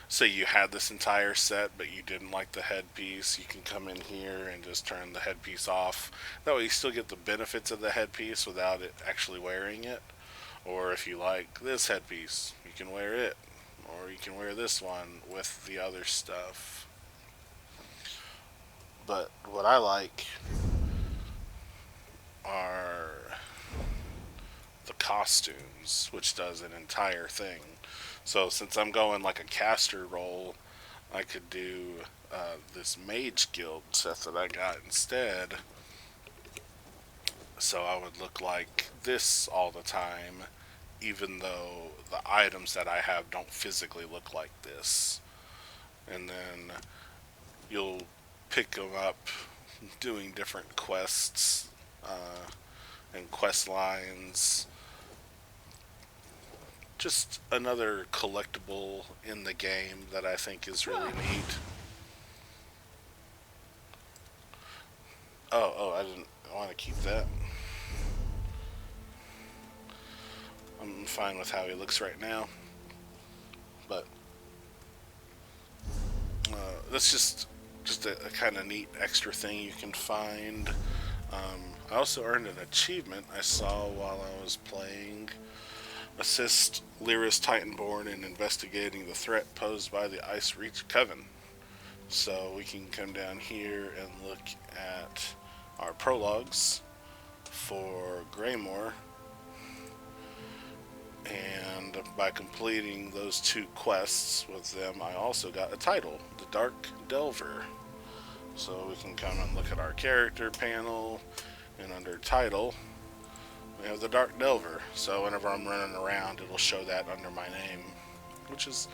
say you had this entire set but you didn't like the headpiece, you can come in here and just turn the headpiece off. That way you still get the benefits of the headpiece without it actually wearing it. Or if you like this headpiece, you can wear it. Or you can wear this one with the other stuff. But what I like are the costumes, which does an entire thing. So since I'm going like a caster role, I could do this mage guild set that I got instead. So I would look like this all the time, even though the items that I have don't physically look like this. And then you'll pick them up doing different quests and quest lines. Just another collectible in the game that I think is really neat. Oh, I didn't want to keep that. I'm fine with how he looks right now. But that's just a kind of neat extra thing you can find. I also earned an achievement I saw while I was playing. Assist Lyra's Titanborn in investigating the threat posed by the Ice Reach Coven. So we can come down here and look at our prologues for Greymoor. And by completing those 2 quests with them, I also got a title, the Dark Delver. So we can come and look at our character panel, and under title, we have the Dark Delver. So whenever I'm running around, it'll show that under my name, which is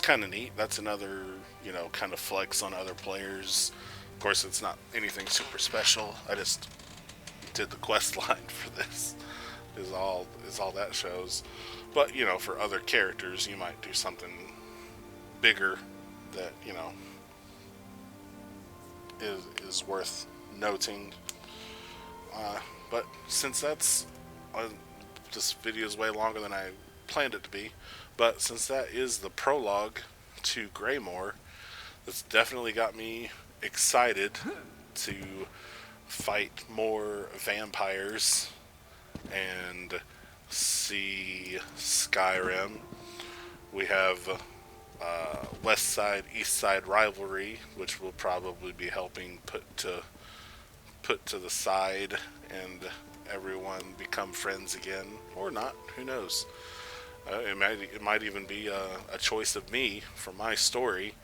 kind of neat. That's another, kind of flex on other players. Of course, it's not anything super special. I just did the quest line for this. Is all that shows. But for other characters, you might do something bigger that is worth noting. But since that's this video is way longer than I planned it to be, but since that is the prologue to Greymoor, that's definitely got me excited to fight more vampires and see Skyrim. We have West Side East Side rivalry, which will probably be helping put to the side and everyone become friends again, or not. Who knows? It might even be a choice of me for my story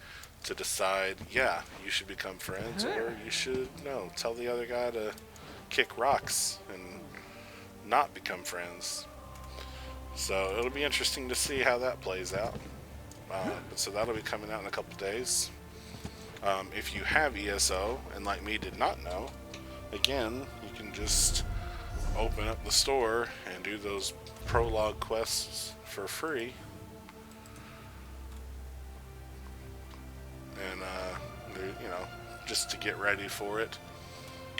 to decide, yeah, you should become friends, or you should tell the other guy to kick rocks and not become friends. So it'll be interesting to see how that plays out. So that'll be coming out in a couple days. If you have ESO and like me did not know, again, you can just open up the store and do those prologue quests for free. And just to get ready for it.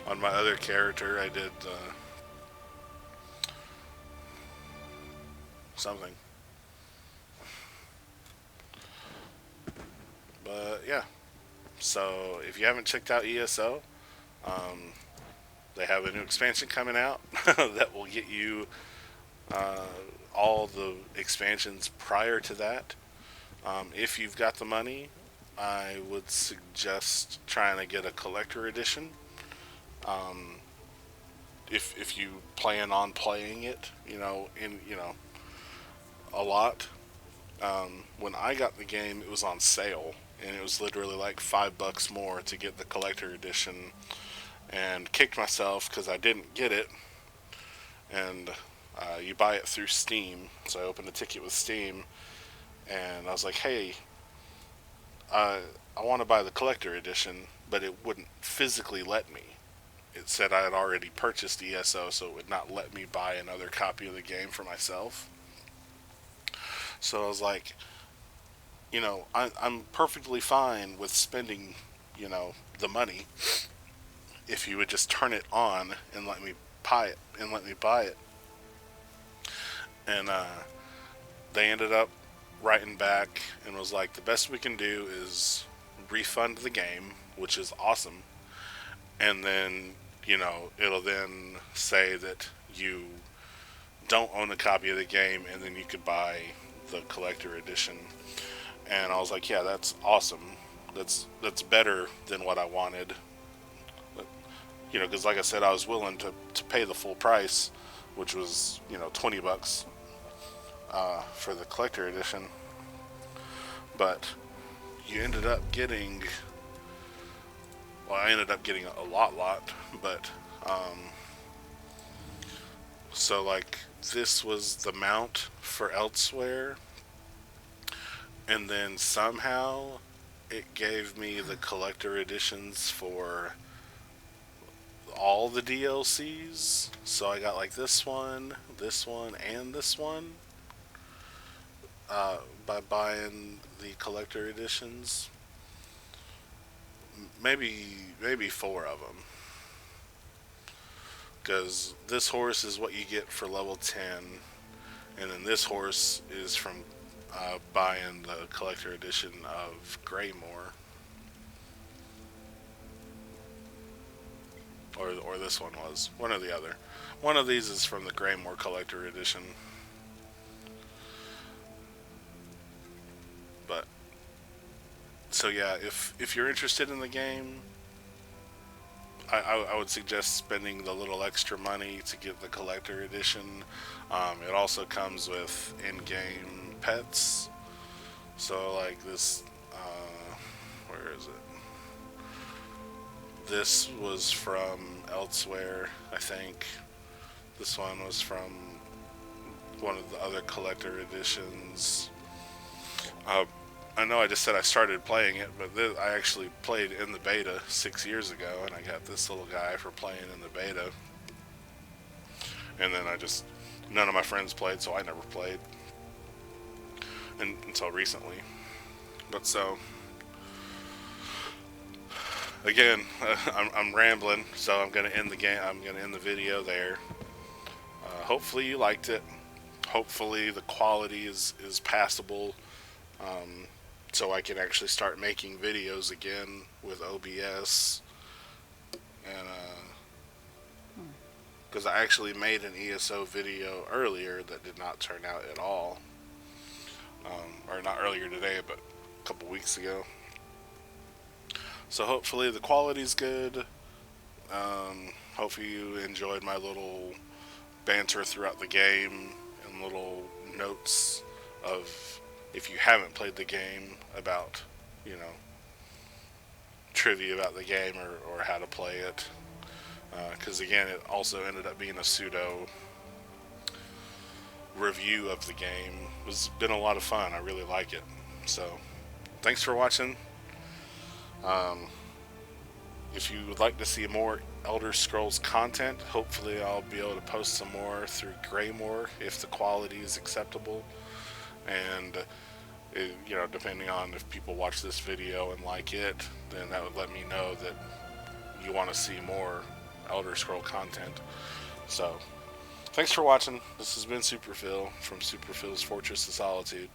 On my other character, I did something. But yeah, so if you haven't checked out ESO, they have a new expansion coming out that will get you all the expansions prior to that. If you've got the money, I would suggest trying to get a collector edition. If you plan on playing it, a lot. When I got the game, it was on sale, and it was literally like $5 more to get the collector edition, and kicked myself because I didn't get it. And you buy it through Steam, so I opened a ticket with Steam, and I was like, hey, I want to buy the collector edition, but it wouldn't physically let me. It said I had already purchased ESO, so it would not let me buy another copy of the game for myself. So I was like, I'm perfectly fine with spending, the money if you would just turn it on and let me buy it. And they ended up writing back and was like, the best we can do is refund the game, which is awesome. And then, it'll then say that you don't own a copy of the game, and then you could buy the collector edition. And I was like, yeah, that's awesome. That's better than what I wanted. But, you know, because like I said, I was willing to pay the full price, which was, you know, $20 for the collector edition. But you ended up getting, well, I ended up getting a lot, but so like this was the mount for Elsewhere, and then somehow it gave me the collector editions for all the DLCs. So I got like this one, and this one by buying the collector editions. Maybe 4 of them. Because this horse is what you get for level 10, and then this horse is from buying the collector edition of Greymoor, or this one was one or the other. One of these is from the Greymoor collector edition. But so yeah, if you're interested in the game, I would suggest spending the little extra money to get the collector edition. It also comes with in-game pets. So like this, where is it? This was from Elsewhere, I think. This one was from one of the other collector editions. I know I just said I started playing it, but I actually played in the beta 6 years ago, and I got this little guy for playing in the beta. And then none of my friends played, so I never played until recently. But so, again, I'm rambling, so I'm gonna end the game. I'm gonna end the video there. Hopefully you liked it. Hopefully the quality is passable. So I can actually start making videos again with OBS, and because I actually made an ESO video earlier that did not turn out at all, or not earlier today, but a couple weeks ago. So hopefully the quality's good. Hopefully you enjoyed my little banter throughout the game and little notes of, if you haven't played the game, about, you know, trivia about the game or how to play it. Because again, it also ended up being a pseudo review of the game. It's been a lot of fun. I really like it. So, thanks for watching. If you would like to see more Elder Scrolls content, hopefully I'll be able to post some more through Greymoor if the quality is acceptable. And you know, depending on if people watch this video and like it, then that would let me know that you want to see more Elder Scroll content. So, thanks for watching. This has been Superphil from Superphil's Fortress of Solitude.